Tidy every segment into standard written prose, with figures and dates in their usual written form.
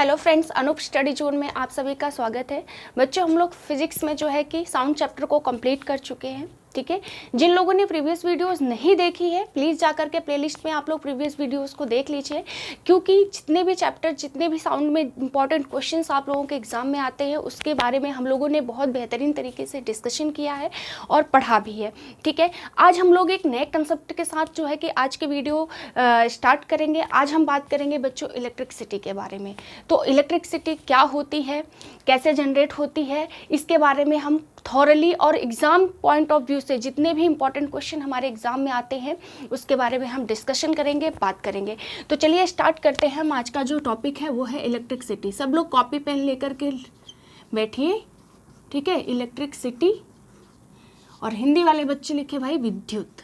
Hello friends, Anoop study zone में आप सभी का स्वागत है। बच्चों, हम लोग फिजिक्स में जो है कि साउंड चैप्टर को कंप्लीट कर चुके हैं। ठीक है, जिन लोगों ने प्रीवियस वीडियोस नहीं देखी है प्लीज़ जाकर के प्लेलिस्ट में आप लोग प्रीवियस वीडियोस को देख लीजिए, क्योंकि जितने भी चैप्टर जितने भी साउंड में इंपॉर्टेंट क्वेश्चंस आप लोगों के एग्जाम में आते हैं उसके बारे में हम लोगों ने बहुत बेहतरीन तरीके से डिस्कशन किया है और पढ़ा भी है। ठीक है, आज हम लोग एक नए कंसेप्ट के साथ जो है कि आज के वीडियो स्टार्ट करेंगे। आज हम बात करेंगे बच्चों इलेक्ट्रिसिटी के बारे में। तो इलेक्ट्रिसिटी क्या होती है, कैसे जनरेट होती है, इसके बारे में हम थॉरली और एग्ज़ाम पॉइंट ऑफ व्यू से जितने भी इंपॉर्टेंट क्वेश्चन हमारे एग्जाम में आते हैं उसके बारे में हम डिस्कशन करेंगे, बात करेंगे। तो चलिए स्टार्ट करते हैं। हम आज का जो टॉपिक है वो है इलेक्ट्रिसिटी। सब लोग कॉपी पेन लेकर के बैठिए। ठीक है, इलेक्ट्रिसिटी, और हिंदी वाले बच्चे लिखे भाई विद्युत।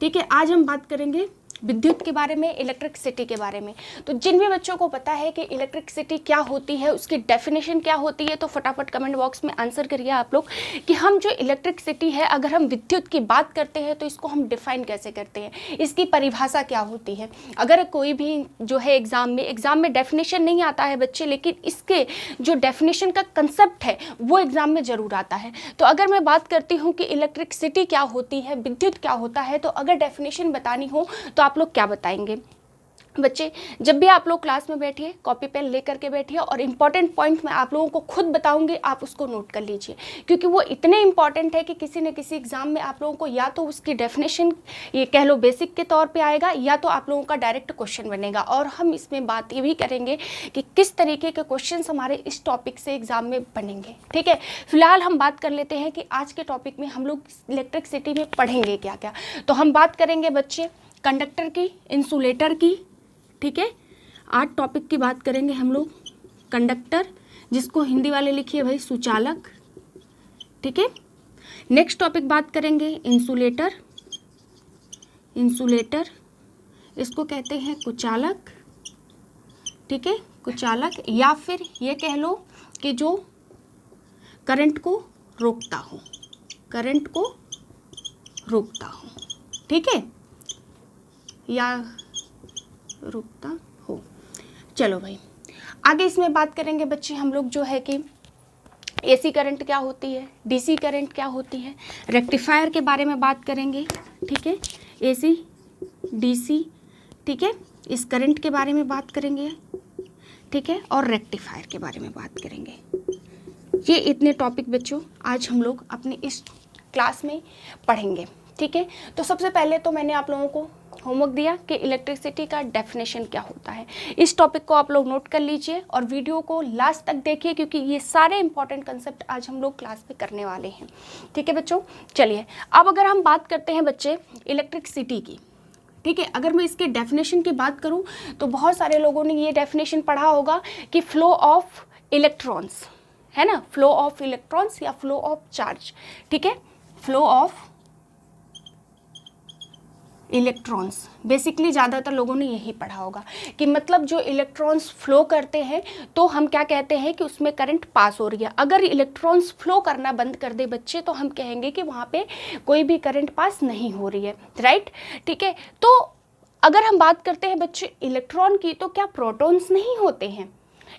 ठीक है, आज हम बात करेंगे विद्युत के बारे में, इलेक्ट्रिसिटी के बारे में। तो जिन भी बच्चों को पता है कि इलेक्ट्रिसिटी क्या होती है, उसकी डेफिनेशन क्या होती है, तो फटाफट कमेंट बॉक्स में आंसर करिए आप लोग कि हम जो इलेक्ट्रिसिटी है, अगर हम विद्युत की बात करते हैं तो इसको हम डिफाइन कैसे करते हैं, इसकी परिभाषा क्या होती है। अगर कोई भी जो है एग्जाम में डेफिनेशन नहीं आता है बच्चे, लेकिन इसके जो डेफिनेशन का कंसेप्ट है वो एग्जाम में ज़रूर आता है। तो अगर मैं बात करती हूँ कि इलेक्ट्रिसिटी क्या होती है, विद्युत क्या होता है, तो अगर डेफिनेशन बतानी हो तो आप लोग क्या बताएंगे। बच्चे, जब भी आप लोग क्लास में बैठिए कॉपी पेन लेकर के बैठिए, और इम्पॉर्टेंट पॉइंट मैं आप लोगों को खुद बताऊंगी, आप उसको नोट कर लीजिए, क्योंकि वो इतने इंपॉर्टेंट है कि किसी न किसी एग्जाम में आप लोगों को या तो उसकी डेफिनेशन ये कह लो बेसिक के तौर पे आएगा, या तो आप लोगों का डायरेक्ट क्वेश्चन बनेगा। और हम इसमें बात ये भी करेंगे कि किस तरीके के क्वेश्चन हमारे इस टॉपिक से एग्जाम में बनेंगे। ठीक है, फिलहाल हम बात कर लेते हैं कि आज के टॉपिक में हम लोग इलेक्ट्रिसिटी में पढ़ेंगे क्या क्या। तो हम बात करेंगे बच्चे कंडक्टर की, इंसुलेटर की। ठीक है, आज टॉपिक की बात करेंगे हम लोग कंडक्टर, जिसको हिंदी वाले लिखिए भाई सुचालक। ठीक है, नेक्स्ट टॉपिक बात करेंगे इंसुलेटर। इंसुलेटर इसको कहते हैं कुचालक। ठीक है, कुचालक, या फिर ये कह लो कि जो करंट को रोकता हो, करंट को रोकता हो। ठीक है, या रुकता हो। चलो भाई, आगे इसमें बात करेंगे बच्चे हम लोग जो है कि एसी करंट क्या होती है, डीसी करंट क्या होती है, रेक्टिफायर के बारे में बात करेंगे। ठीक है, एसी डीसी, ठीक है, इस करंट के बारे में बात करेंगे। ठीक है, और रेक्टिफायर के बारे में बात करेंगे। ये इतने टॉपिक बच्चों आज हम लोग अपनी इस क्लास में पढ़ेंगे। ठीक है, तो सबसे पहले तो मैंने आप लोगों को होमवर्क दिया कि इलेक्ट्रिसिटी का डेफिनेशन क्या होता है। इस टॉपिक को आप लोग नोट कर लीजिए और वीडियो को लास्ट तक देखिए, क्योंकि ये सारे इंपॉर्टेंट कंसेप्ट आज हम लोग क्लास में करने वाले हैं। ठीक है बच्चों, चलिए अब अगर हम बात करते हैं बच्चे इलेक्ट्रिसिटी की। ठीक है, अगर मैं इसके डेफिनेशन की बात करूं तो बहुत सारे लोगों ने ये डेफिनेशन पढ़ा होगा कि फ्लो ऑफ इलेक्ट्रॉन्स, है ना, फ्लो ऑफ इलेक्ट्रॉन्स या फ्लो ऑफ चार्ज। ठीक है, फ्लो ऑफ इलेक्ट्रॉन्स, बेसिकली ज़्यादातर लोगों ने यही पढ़ा होगा कि मतलब जो इलेक्ट्रॉन्स फ्लो करते हैं तो हम क्या कहते हैं कि उसमें करंट पास हो रही है। अगर इलेक्ट्रॉन्स फ्लो करना बंद कर दे बच्चे तो हम कहेंगे कि वहाँ पे कोई भी करंट पास नहीं हो रही है। राइट, ठीक है, तो अगर हम बात करते हैं बच्चे इलेक्ट्रॉन की, तो क्या प्रोटॉन्स नहीं होते हैं,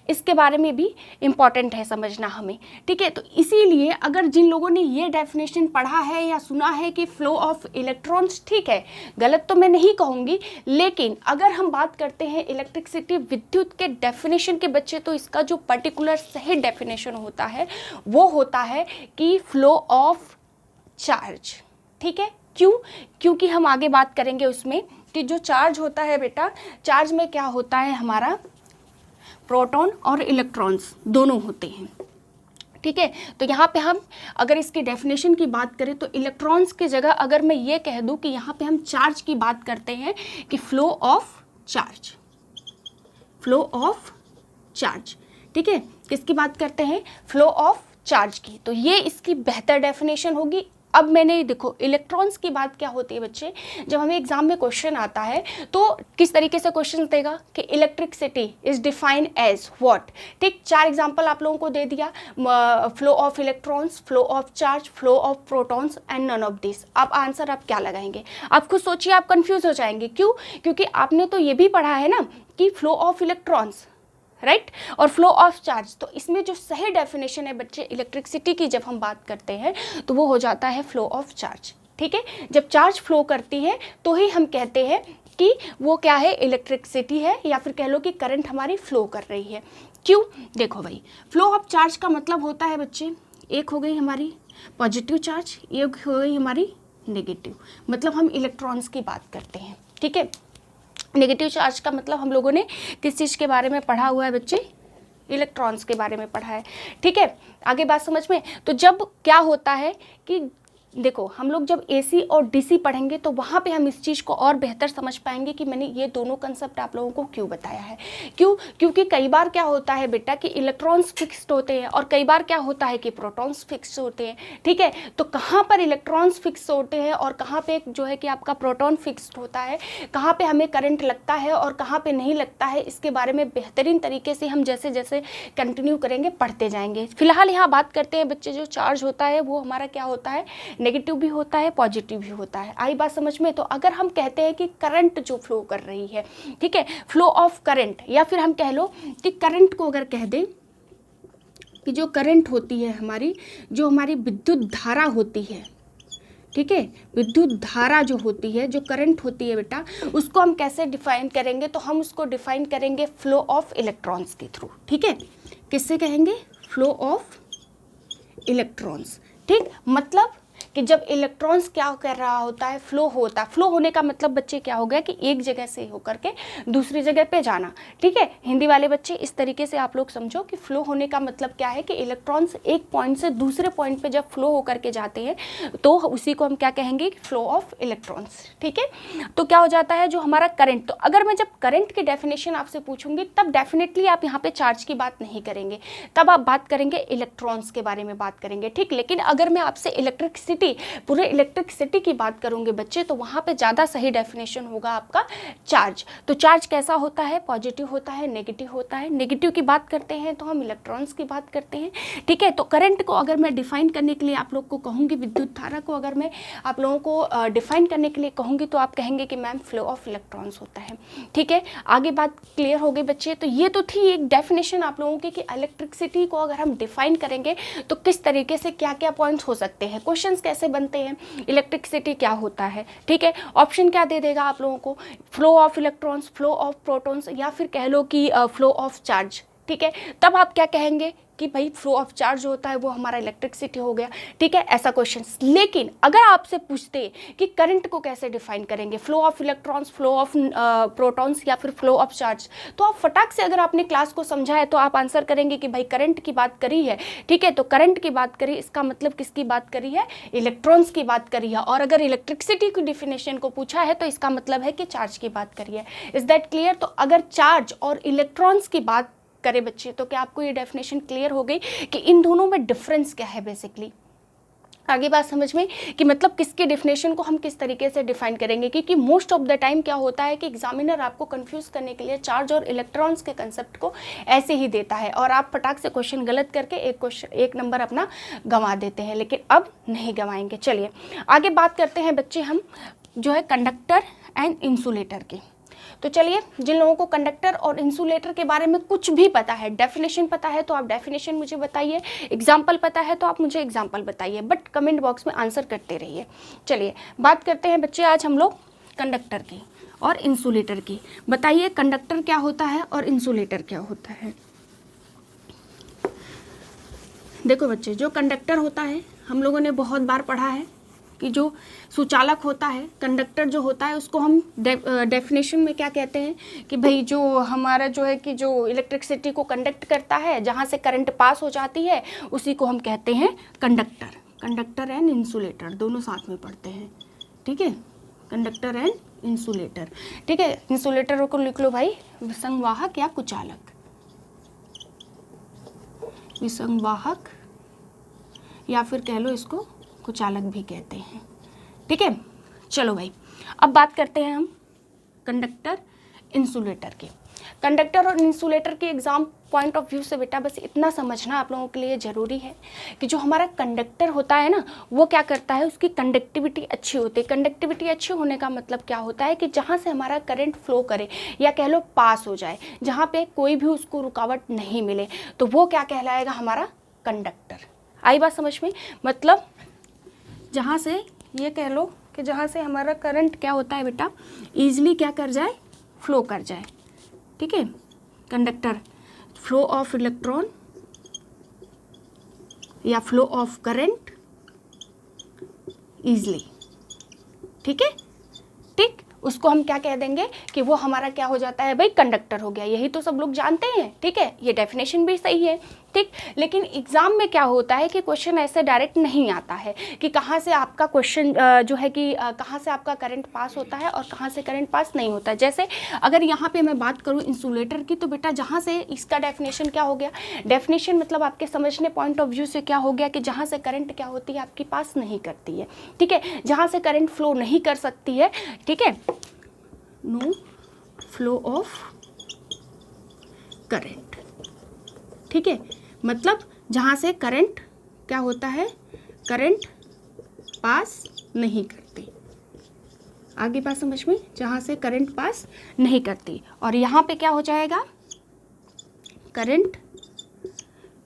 इसके बारे में भी इम्पॉर्टेंट है समझना हमें। ठीक है, तो इसीलिए अगर जिन लोगों ने ये डेफिनेशन पढ़ा है या सुना है कि फ्लो ऑफ इलेक्ट्रॉन्स, ठीक है, गलत तो मैं नहीं कहूँगी, लेकिन अगर हम बात करते हैं इलेक्ट्रिसिटी विद्युत के डेफिनेशन के बच्चे, तो इसका जो पर्टिकुलर सही डेफिनेशन होता है वो होता है कि फ्लो ऑफ चार्ज। ठीक है, क्यों? क्योंकि हम आगे बात करेंगे उसमें कि जो चार्ज होता है बेटा, चार्ज में क्या होता है, हमारा प्रोटॉन और इलेक्ट्रॉन्स दोनों होते हैं। ठीक है, तो यहाँ पे हम अगर इसकी डेफिनेशन की बात करें तो इलेक्ट्रॉन्स की जगह अगर मैं ये कह दूँ कि यहाँ पे हम चार्ज की बात करते हैं कि flow of charge, flow of charge. ठीक है, किसकी बात करते हैं, फ्लो ऑफ चार्ज की। तो ये इसकी बेहतर डेफिनेशन होगी। अब मैंने देखो इलेक्ट्रॉन्स की बात क्या होती है बच्चे, जब हमें एग्जाम में क्वेश्चन आता है तो किस तरीके से क्वेश्चन देगा कि electricity is defined as what. ठीक, 4 एग्जांपल आप लोगों को दे दिया, flow of electrons, flow of charge, flow of protons and none of this. अब आंसर आप क्या लगाएंगे, आप खुद सोचिए, आप कंफ्यूज हो जाएंगे। क्यों? क्योंकि आपने तो ये भी पढ़ा है ना कि फ्लो ऑफ इलेक्ट्रॉन्स, राइट और फ्लो ऑफ चार्ज। तो इसमें जो सही डेफिनेशन है बच्चे इलेक्ट्रिसिटी की जब हम बात करते हैं तो वो हो जाता है फ्लो ऑफ चार्ज। ठीक है, जब चार्ज फ्लो करती है तो ही हम कहते हैं कि वो क्या है, इलेक्ट्रिसिटी है, या फिर कह लो कि करंट हमारी फ्लो कर रही है। क्यों, देखो भाई, फ्लो ऑफ चार्ज का मतलब होता है बच्चे, एक हो गई हमारी पॉजिटिव चार्ज, एक हो गई हमारी नेगेटिव, मतलब हम इलेक्ट्रॉन्स की बात करते हैं। ठीक है, नेगेटिव चार्ज का मतलब हम लोगों ने किस चीज़ के बारे में पढ़ा हुआ है बच्चे, इलेक्ट्रॉन्स के बारे में पढ़ा है। ठीक है, आगे बात समझ में। तो जब क्या होता है कि देखो, हम लोग जब एसी और डीसी पढ़ेंगे तो वहाँ पे हम इस चीज़ को और बेहतर समझ पाएंगे कि मैंने ये दोनों कंसेप्ट आप लोगों को क्यों बताया है। क्यों, क्योंकि कई बार क्या होता है बेटा कि इलेक्ट्रॉन्स फिक्स्ड होते हैं और कई बार क्या होता है कि प्रोटॉन्स फिक्स्ड होते हैं। ठीक है, तो कहाँ पर इलेक्ट्रॉन्स फिक्स होते हैं और कहाँ पे जो है कि आपका प्रोटॉन फिक्स्ड होता है, कहाँ पे हमें करंट लगता है और कहाँ पे नहीं लगता है, इसके बारे में बेहतरीन तरीके से हम जैसे जैसे कंटिन्यू करेंगे पढ़ते जाएंगे। फिलहाल यहाँ बात करते हैं बच्चे, जो चार्ज होता है वो हमारा क्या होता है, नेगेटिव भी होता है, पॉजिटिव भी होता है। आई बात समझ में। तो अगर हम कहते हैं कि करंट जो फ्लो कर रही है, ठीक है, फ्लो ऑफ करंट, या फिर हम कह लो कि करंट को अगर कह दें कि जो करंट होती है हमारी, जो हमारी विद्युत धारा होती है, ठीक है, विद्युत धारा जो होती है, जो करंट होती है बेटा, उसको हम कैसे डिफाइन करेंगे, तो हम उसको डिफाइन करेंगे फ्लो ऑफ इलेक्ट्रॉन्स के थ्रू। ठीक है, किससे कहेंगे, फ्लो ऑफ इलेक्ट्रॉन्स। ठीक, मतलब कि जब इलेक्ट्रॉन्स क्या कर रहा होता है, फ्लो होता है। फ्लो होने का मतलब बच्चे क्या हो गया कि एक जगह से होकर के दूसरी जगह पे जाना। ठीक है, हिंदी वाले बच्चे इस तरीके से आप लोग समझो कि फ्लो होने का मतलब क्या है कि इलेक्ट्रॉन्स एक पॉइंट से दूसरे पॉइंट पे जब फ्लो होकर के जाते हैं तो उसी को हम क्या कहेंगे, फ्लो ऑफ इलेक्ट्रॉन्स। ठीक है, तो क्या हो जाता है जो हमारा करंट। तो अगर मैं जब करंट की डेफिनेशन आपसे पूछूंगी तब डेफिनेटली आप यहाँ पे चार्ज की बात नहीं करेंगे, तब आप बात करेंगे इलेक्ट्रॉन्स के बारे में बात करेंगे। ठीक, लेकिन अगर मैं आपसे इलेक्ट्रिसिटी, पूरे इलेक्ट्रिसिटी की बात करूंगे बच्चे, तो वहां पे ज्यादा सही डेफिनेशन होगा आपका चार्ज। तो चार्ज कैसा होता है, पॉजिटिव होता है, नेगेटिव होता है। नेगेटिव की बात करते हैं तो हम इलेक्ट्रॉन्स की बात करते हैं। ठीक है, तो करंट को अगर मैं डिफाइन करने के लिए आप लोग को कहूंगी, विद्युत धारा को अगर मैं आप लोगों को डिफाइन करने के लिए कहूंगी तो आप कहेंगे कि मैम फ्लो ऑफ इलेक्ट्रॉन्स होता है। ठीक है, आगे बात क्लियर हो गई बच्चे। तो ये तो थी एक डेफिनेशन आप लोगों की कि इलेक्ट्रिसिटी को अगर हम डिफाइन करेंगे तो किस तरीके से क्या क्या पॉइंट्स हो सकते हैं, क्वेश्चंस कैसे बनते हैं, इलेक्ट्रिसिटी क्या होता है। ठीक है, ऑप्शन क्या दे देगा आप लोगों को, flow of electrons, flow of protons, या फिर कह लो कि फ्लो ऑफ चार्ज। ठीक है, तब आप क्या कहेंगे कि भाई फ्लो ऑफ चार्ज होता है वो हमारा इलेक्ट्रिसिटी हो गया। ठीक है, ऐसा क्वेश्चन। लेकिन अगर आपसे पूछते कि करंट को कैसे डिफाइन करेंगे, flow of electrons, flow of protons या फिर फ्लो ऑफ चार्ज, तो आप फटाक से अगर आपने क्लास को समझा है तो आप आंसर करेंगे कि भाई करंट की बात करी है। ठीक है, तो करंट की बात करी, इसका मतलब किसकी बात करी है, इलेक्ट्रॉन्स की बात करी है। और अगर इलेक्ट्रिसिटी की डिफिनेशन को पूछा है तो इसका मतलब है कि चार्ज की बात करी है। Is that clear. तो अगर चार्ज और इलेक्ट्रॉन्स की बात करें बच्चे तो क्या आपको ये डेफिनेशन क्लियर हो गई कि इन दोनों में डिफरेंस क्या है बेसिकली। आगे बात समझ में कि मतलब किसके डेफिनेशन को हम किस तरीके से डिफाइन करेंगे, क्योंकि मोस्ट ऑफ द टाइम क्या होता है कि एग्जामिनर आपको कंफ्यूज करने के लिए चार्ज और इलेक्ट्रॉन्स के कंसेप्ट को ऐसे ही देता है और आप फटाक से क्वेश्चन गलत करके एक नंबर अपना गंवा देते हैं, लेकिन अब नहीं गंवाएंगे। चलिए आगे बात करते हैं बच्चे हम जो है कंडक्टर एंड इंसुलेटर की। तो चलिए, जिन लोगों को कंडक्टर और इंसुलेटर के बारे में कुछ भी पता है, डेफिनेशन पता है तो आप डेफिनेशन मुझे बताइए, एग्जाम्पल पता है तो आप मुझे एग्जाम्पल बताइए, बट कमेंट बॉक्स में आंसर करते रहिए। चलिए बात करते हैं बच्चे आज हम लोग कंडक्टर की और इंसुलेटर की। बताइए कंडक्टर क्या होता है और इंसुलेटर क्या होता है। देखो बच्चे, जो कंडक्टर होता है हम लोगों ने बहुत बार पढ़ा है कि जो सुचालक होता है, कंडक्टर जो होता है, उसको हम डेफिनेशन में क्या कहते हैं कि भाई जो हमारा जो है कि जो इलेक्ट्रिसिटी को कंडक्ट करता है, जहाँ से करंट पास हो जाती है, उसी को हम कहते हैं कंडक्टर। कंडक्टर एंड इंसुलेटर दोनों साथ में पढ़ते हैं। ठीक है, कंडक्टर एंड इंसुलेटर। ठीक है, इंसुलेटर को लिख लो भाई विसंवाहक या कुचालक। विसंवाहक या फिर कह लो इसको कुचालक भी कहते हैं। ठीक है, चलो भाई अब बात करते हैं हम कंडक्टर इंसुलेटर की। कंडक्टर और इंसुलेटर के एग्जाम पॉइंट ऑफ व्यू से बेटा बस इतना समझना आप लोगों के लिए ज़रूरी है कि जो हमारा कंडक्टर होता है ना, वो क्या करता है, उसकी कंडक्टिविटी अच्छी होती है। कंडक्टिविटी अच्छी होने का मतलब क्या होता है कि जहाँ से हमारा करंट फ्लो करे या कह लो पास हो जाए, जहाँ पे कोई भी उसको रुकावट नहीं मिले, तो वो क्या कहलाएगा, हमारा कंडक्टर। आई बात समझ में? मतलब जहाँ से ये कह लो कि जहाँ से हमारा करंट क्या होता है बेटा, ईजिली क्या कर जाए, फ्लो कर जाए। ठीक है, कंडक्टर, फ्लो ऑफ इलेक्ट्रॉन या फ्लो ऑफ करंट इजली। ठीक है, ठीक, उसको हम क्या कह देंगे कि वो हमारा क्या हो जाता है भाई, कंडक्टर हो गया। यही तो सब लोग जानते हैं। ठीक है, ये डेफिनेशन भी सही है। ठीक, लेकिन एग्जाम में क्या होता है कि क्वेश्चन ऐसे डायरेक्ट नहीं आता है कि कहाँ से आपका क्वेश्चन जो है कि कहाँ से आपका करंट पास होता है और कहाँ से करंट पास नहीं होता है। जैसे अगर यहाँ पे मैं बात करूँ इंसुलेटर की, तो बेटा जहाँ से इसका डेफिनेशन क्या हो गया, डेफिनेशन मतलब आपके समझने पॉइंट ऑफ व्यू से क्या हो गया कि जहाँ से करंट क्या होती है, आपकी पास नहीं करती है। ठीक है, जहाँ से करंट फ्लो नहीं कर सकती है। ठीक है, नो फ्लो ऑफ करंट। ठीक है, मतलब जहाँ से करंट क्या होता है, करंट पास नहीं करती। आगे बात समझ में, जहाँ से करंट पास नहीं करती, और यहाँ पे क्या हो जाएगा, करंट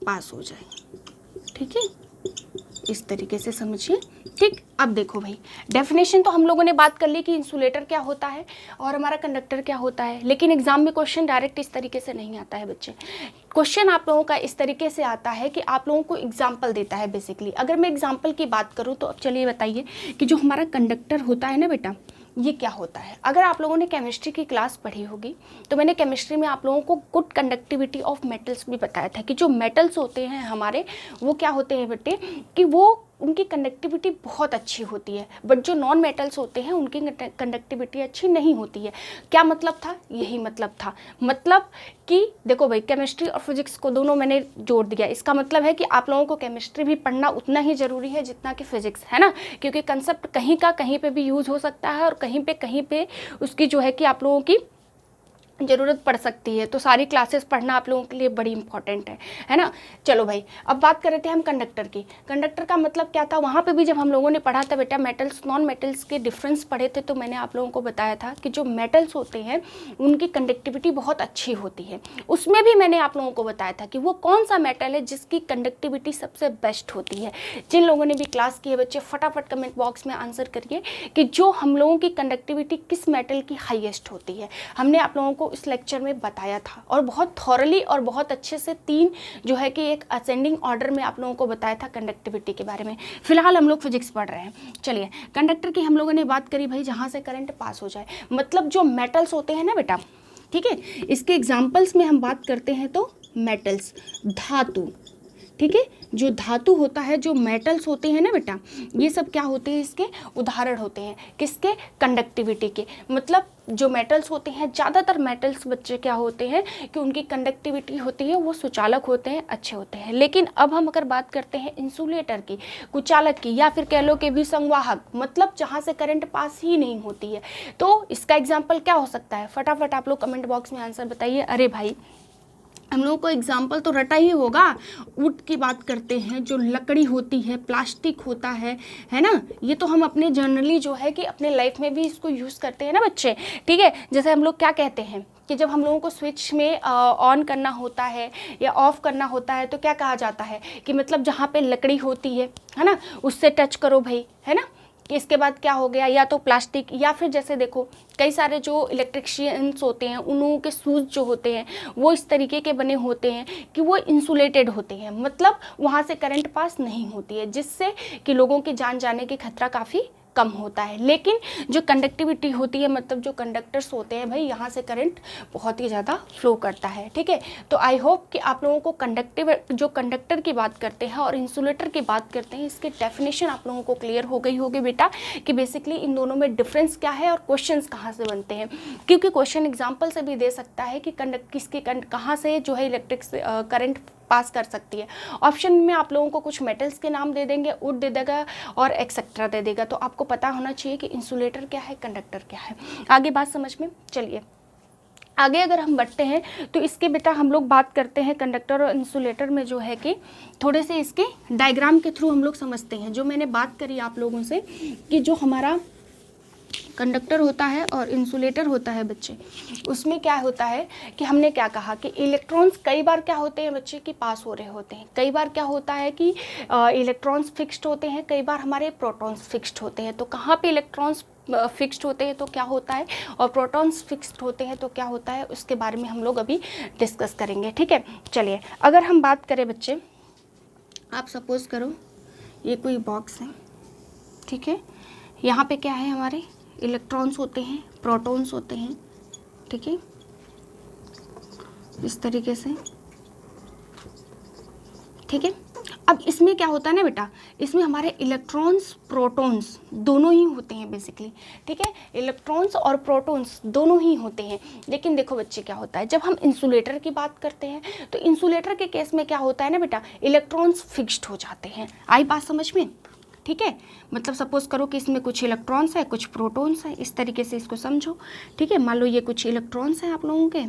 पास हो जाए। ठीक है, इस तरीके से समझिए। ठीक, अब देखो भाई, डेफिनेशन तो हम लोगों ने बात कर ली कि इंसुलेटर क्या होता है और हमारा कंडक्टर क्या होता है, लेकिन एग्जाम में क्वेश्चन डायरेक्ट इस तरीके से नहीं आता है बच्चे। क्वेश्चन आप लोगों का इस तरीके से आता है कि आप लोगों को एग्जाम्पल देता है बेसिकली। अगर मैं एग्जाम्पल की बात करूँ तो अब चलिए बताइए कि जो हमारा कंडक्टर होता है ना बेटा, ये क्या होता है। अगर आप लोगों ने केमिस्ट्री की क्लास पढ़ी होगी तो मैंने केमिस्ट्री में आप लोगों को गुड कंडक्टिविटी ऑफ मेटल्स भी बताया था कि जो मेटल्स होते हैं हमारे, वो क्या होते हैं बेटे कि वो उनकी कंडक्टिविटी बहुत अच्छी होती है, बट जो नॉन मेटल्स होते हैं उनकी कंडक्टिविटी अच्छी नहीं होती है। क्या मतलब था, यही मतलब था। मतलब कि देखो भाई, केमिस्ट्री और फिजिक्स को दोनों मैंने जोड़ दिया। इसका मतलब है कि आप लोगों को केमिस्ट्री भी पढ़ना उतना ही ज़रूरी है जितना कि फिजिक्स, है ना, क्योंकि कंसेप्ट कहीं का कहीं पे भी यूज़ हो सकता है और कहीं पे उसकी जो है कि आप लोगों की ज़रूरत पड़ सकती है। तो सारी क्लासेस पढ़ना आप लोगों के लिए बड़ी इंपॉर्टेंट है ना। चलो भाई, अब बात कर रहे थे हम कंडक्टर की। कंडक्टर का मतलब क्या था, वहाँ पे भी जब हम लोगों ने पढ़ा था बेटा मेटल्स नॉन मेटल्स के डिफरेंस पढ़े थे, तो मैंने आप लोगों को बताया था कि जो मेटल्स होते हैं उनकी कंडक्टिविटी बहुत अच्छी होती है। उसमें भी मैंने आप लोगों को बताया था कि वो कौन सा मेटल है जिसकी कंडक्टिविटी सबसे बेस्ट होती है। जिन लोगों ने भी क्लास की है बच्चे, फटाफट कमेंट बॉक्स में आंसर करिए कि जो हम लोगों की कंडक्टिविटी किस मेटल की हाईएस्ट होती है। हमने आप लोगों को इस लेक्चर में बताया था और बहुत थॉरली और बहुत अच्छे से 3 जो है कि एक असेंडिंग ऑर्डर में आप लोगों को बताया था कंडक्टिविटी के बारे में। फिलहाल हम लोग फिजिक्स पढ़ रहे हैं। चलिए, कंडक्टर की हम लोगों ने बात करी भाई, जहाँ से करंट पास हो जाए, मतलब जो मेटल्स होते हैं ना बेटा, ठीक है, इसके एग्जाम्पल्स में हम बात करते हैं तो मेटल्स, धातु, ठीक है, जो धातु होता है, जो मेटल्स होते हैं ना बेटा, ये सब क्या होते हैं, इसके उदाहरण होते हैं किसके, कंडक्टिविटी के। मतलब जो मेटल्स होते हैं, ज़्यादातर मेटल्स बच्चे क्या होते हैं कि उनकी कंडक्टिविटी होती है, वो सुचालक होते हैं, अच्छे होते हैं। लेकिन अब हम अगर बात करते हैं इंसुलेटर की, कुचालक की, या फिर कह लो कि विसंवाहक, मतलब जहाँ से करंट पास ही नहीं होती है, तो इसका एग्जाम्पल क्या हो सकता है। फटाफट आप लोग कमेंट बॉक्स में आंसर बताइए। अरे भाई, हम लोगों को एग्जाम्पल तो रटा ही होगा। वुड की बात करते हैं, जो लकड़ी होती है, प्लास्टिक होता है ना, ये तो हम अपने जनरली जो है कि अपने लाइफ में भी इसको यूज़ करते हैं ना बच्चे। ठीक है, जैसे हम लोग क्या कहते हैं कि जब हम लोगों को स्विच में ऑन करना होता है या ऑफ़ करना होता है तो क्या कहा जाता है कि मतलब जहाँ पे लकड़ी होती है ना, उससे टच करो भाई, है ना। कि इसके बाद क्या हो गया, या तो प्लास्टिक, या फिर जैसे देखो कई सारे जो इलेक्ट्रिशियंस होते हैं, उन लोगों के शूज़ जो होते हैं वो इस तरीके के बने होते हैं कि वो इंसुलेटेड होते हैं, मतलब वहाँ से करंट पास नहीं होती है, जिससे कि लोगों की जान जाने की खतरा काफ़ी कम होता है। लेकिन जो कंडक्टिविटी होती है, मतलब जो कंडक्टर्स होते हैं भाई, यहाँ से करंट बहुत ही ज़्यादा फ्लो करता है। ठीक है, तो आई होप कि आप लोगों को जो कंडक्टर की बात करते हैं और इंसुलेटर की बात करते हैं, इसके डेफिनेशन आप लोगों को क्लियर हो गई होगी बेटा कि बेसिकली इन दोनों में डिफरेंस क्या है और क्वेश्चंस कहाँ से बनते हैं। क्योंकि क्वेश्चन एग्जाम्पल से भी दे सकता है कि कहाँ से जो है इलेक्ट्रिक करंट पास कर सकती है। ऑप्शन में आप लोगों को कुछ मेटल्स के नाम दे देंगे, वुड दे देगा और एक्सेट्रा दे देगा। तो आपको पता होना चाहिए कि इंसुलेटर क्या है, कंडक्टर क्या है। आगे बात समझ में, चलिए आगे अगर हम बढ़ते हैं तो इसके बेटा हम लोग बात करते हैं कंडक्टर और इंसुलेटर में जो है कि थोड़े से इसके डायग्राम के थ्रू हम लोग समझते हैं। जो मैंने बात करी आप लोगों से कि जो हमारा कंडक्टर होता है और इंसुलेटर होता है बच्चे, उसमें क्या होता है कि हमने क्या कहा कि इलेक्ट्रॉन्स कई बार क्या होते हैं बच्चे कि पास हो रहे होते हैं, कई बार क्या होता है कि इलेक्ट्रॉन्स फिक्स्ड होते हैं, कई बार हमारे प्रोटॉन्स फिक्स्ड होते हैं। तो कहाँ पे इलेक्ट्रॉन्स फिक्स्ड होते हैं तो क्या होता है और प्रोटॉन्स फिक्स्ड होते हैं तो क्या होता है, उसके बारे में हम लोग अभी डिस्कस करेंगे। ठीक है, चलिए अगर हम बात करें बच्चे, आप सपोज करो ये कोई बॉक्स है, ठीक है, यहाँ पे क्या है, हमारे इलेक्ट्रॉन्स होते हैं, प्रोटॉन्स होते हैं, ठीक है, इस तरीके से, ठीक है। अब इसमें क्या होता है ना बेटा, इसमें हमारे इलेक्ट्रॉन्स प्रोटॉन्स दोनों ही होते हैं बेसिकली, ठीक है, इलेक्ट्रॉन्स और प्रोटॉन्स दोनों ही होते हैं। लेकिन देखो बच्चे क्या होता है, जब हम इंसुलेटर की बात करते हैं तो इंसुलेटर के केस में क्या होता है ना बेटा, इलेक्ट्रॉन्स फिक्स्ड हो जाते हैं। आई बात समझ में? ठीक है, मतलब सपोज करो कि इसमें कुछ इलेक्ट्रॉन्स है, कुछ प्रोटॉन्स है, इस तरीके से इसको समझो। ठीक है, मान लो ये कुछ इलेक्ट्रॉन्स हैं आप लोगों के,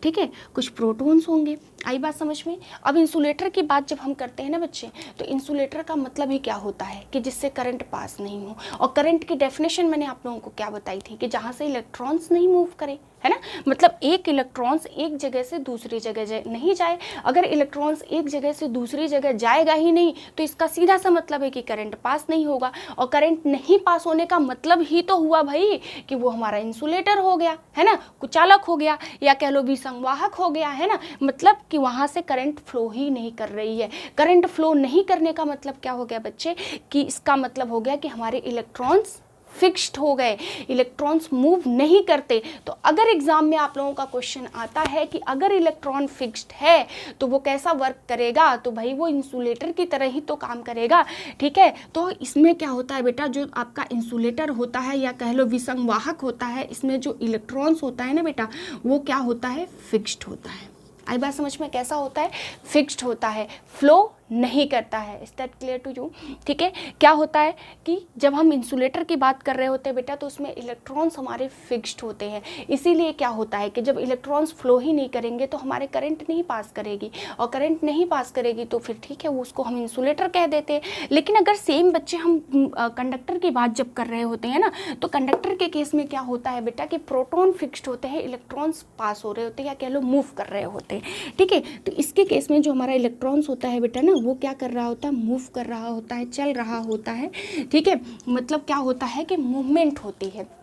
ठीक है, कुछ प्रोटॉन्स होंगे। आई बात समझ में? अब इंसुलेटर की बात जब हम करते हैं ना बच्चे, तो इंसुलेटर का मतलब ही क्या होता है कि जिससे करंट पास नहीं हो। और करंट की डेफिनेशन मैंने आप लोगों को क्या बताई थी कि जहाँ से इलेक्ट्रॉन्स नहीं मूव करे, है ना, मतलब एक इलेक्ट्रॉन्स एक जगह से दूसरी जगह नहीं जाए। अगर इलेक्ट्रॉन्स एक जगह से दूसरी जगह जाएगा ही नहीं तो इसका सीधा सा मतलब है कि करंट पास नहीं होगा। और करंट नहीं पास होने का मतलब ही तो हुआ भाई कि वो हमारा इंसुलेटर हो गया, है ना, कुचालक हो गया, या कह लो विसंवाहक हो गया, है ना, मतलब कि वहाँ से करंट फ्लो ही नहीं कर रही है। करंट फ्लो नहीं करने का मतलब क्या हो गया बच्चे, कि इसका मतलब हो गया कि हमारे इलेक्ट्रॉन्स फिक्स्ड हो गए, इलेक्ट्रॉन्स मूव नहीं करते। तो अगर एग्जाम में आप लोगों का क्वेश्चन आता है कि अगर इलेक्ट्रॉन फिक्स्ड है तो वो कैसा वर्क करेगा, तो भाई वो इंसुलेटर की तरह ही तो काम करेगा। ठीक है, तो इसमें क्या होता है बेटा, जो आपका इंसुलेटर होता है या कह लो विसंवाहक होता है, इसमें जो इलेक्ट्रॉन्स होता है ना बेटा, वो क्या होता है, फिक्स्ड होता है। आई बात समझ में? कैसा होता है, फिक्स्ड होता है, फ्लो नहीं करता है। Is that clear to you? ठीक है, क्या होता है कि जब हम इंसुलेटर की बात कर रहे होते हैं बेटा, तो उसमें इलेक्ट्रॉन्स हमारे फिक्स्ड होते हैं। इसीलिए क्या होता है कि जब इलेक्ट्रॉन्स फ्लो ही नहीं करेंगे तो हमारे करंट नहीं पास करेगी, और करंट नहीं पास करेगी तो फिर ठीक है, वो उसको हम इंसुलेटर कह देते हैं। लेकिन अगर सेम बच्चे हम कंडक्टर की बात जब कर रहे होते हैं ना, तो कंडक्टर के केस में क्या होता है बेटा कि प्रोटॉन फिक्स्ड होते हैं, इलेक्ट्रॉन्स पास हो रहे होते हैं, या कह लो मूव कर रहे होते हैं। ठीक है, तो इसके केस में जो हमारा इलेक्ट्रॉन्स होता है बेटा ना, वो क्या कर रहा होता है, मूव कर रहा होता है, चल रहा होता है। ठीक है, मतलब क्या होता है कि मूवमेंट होती है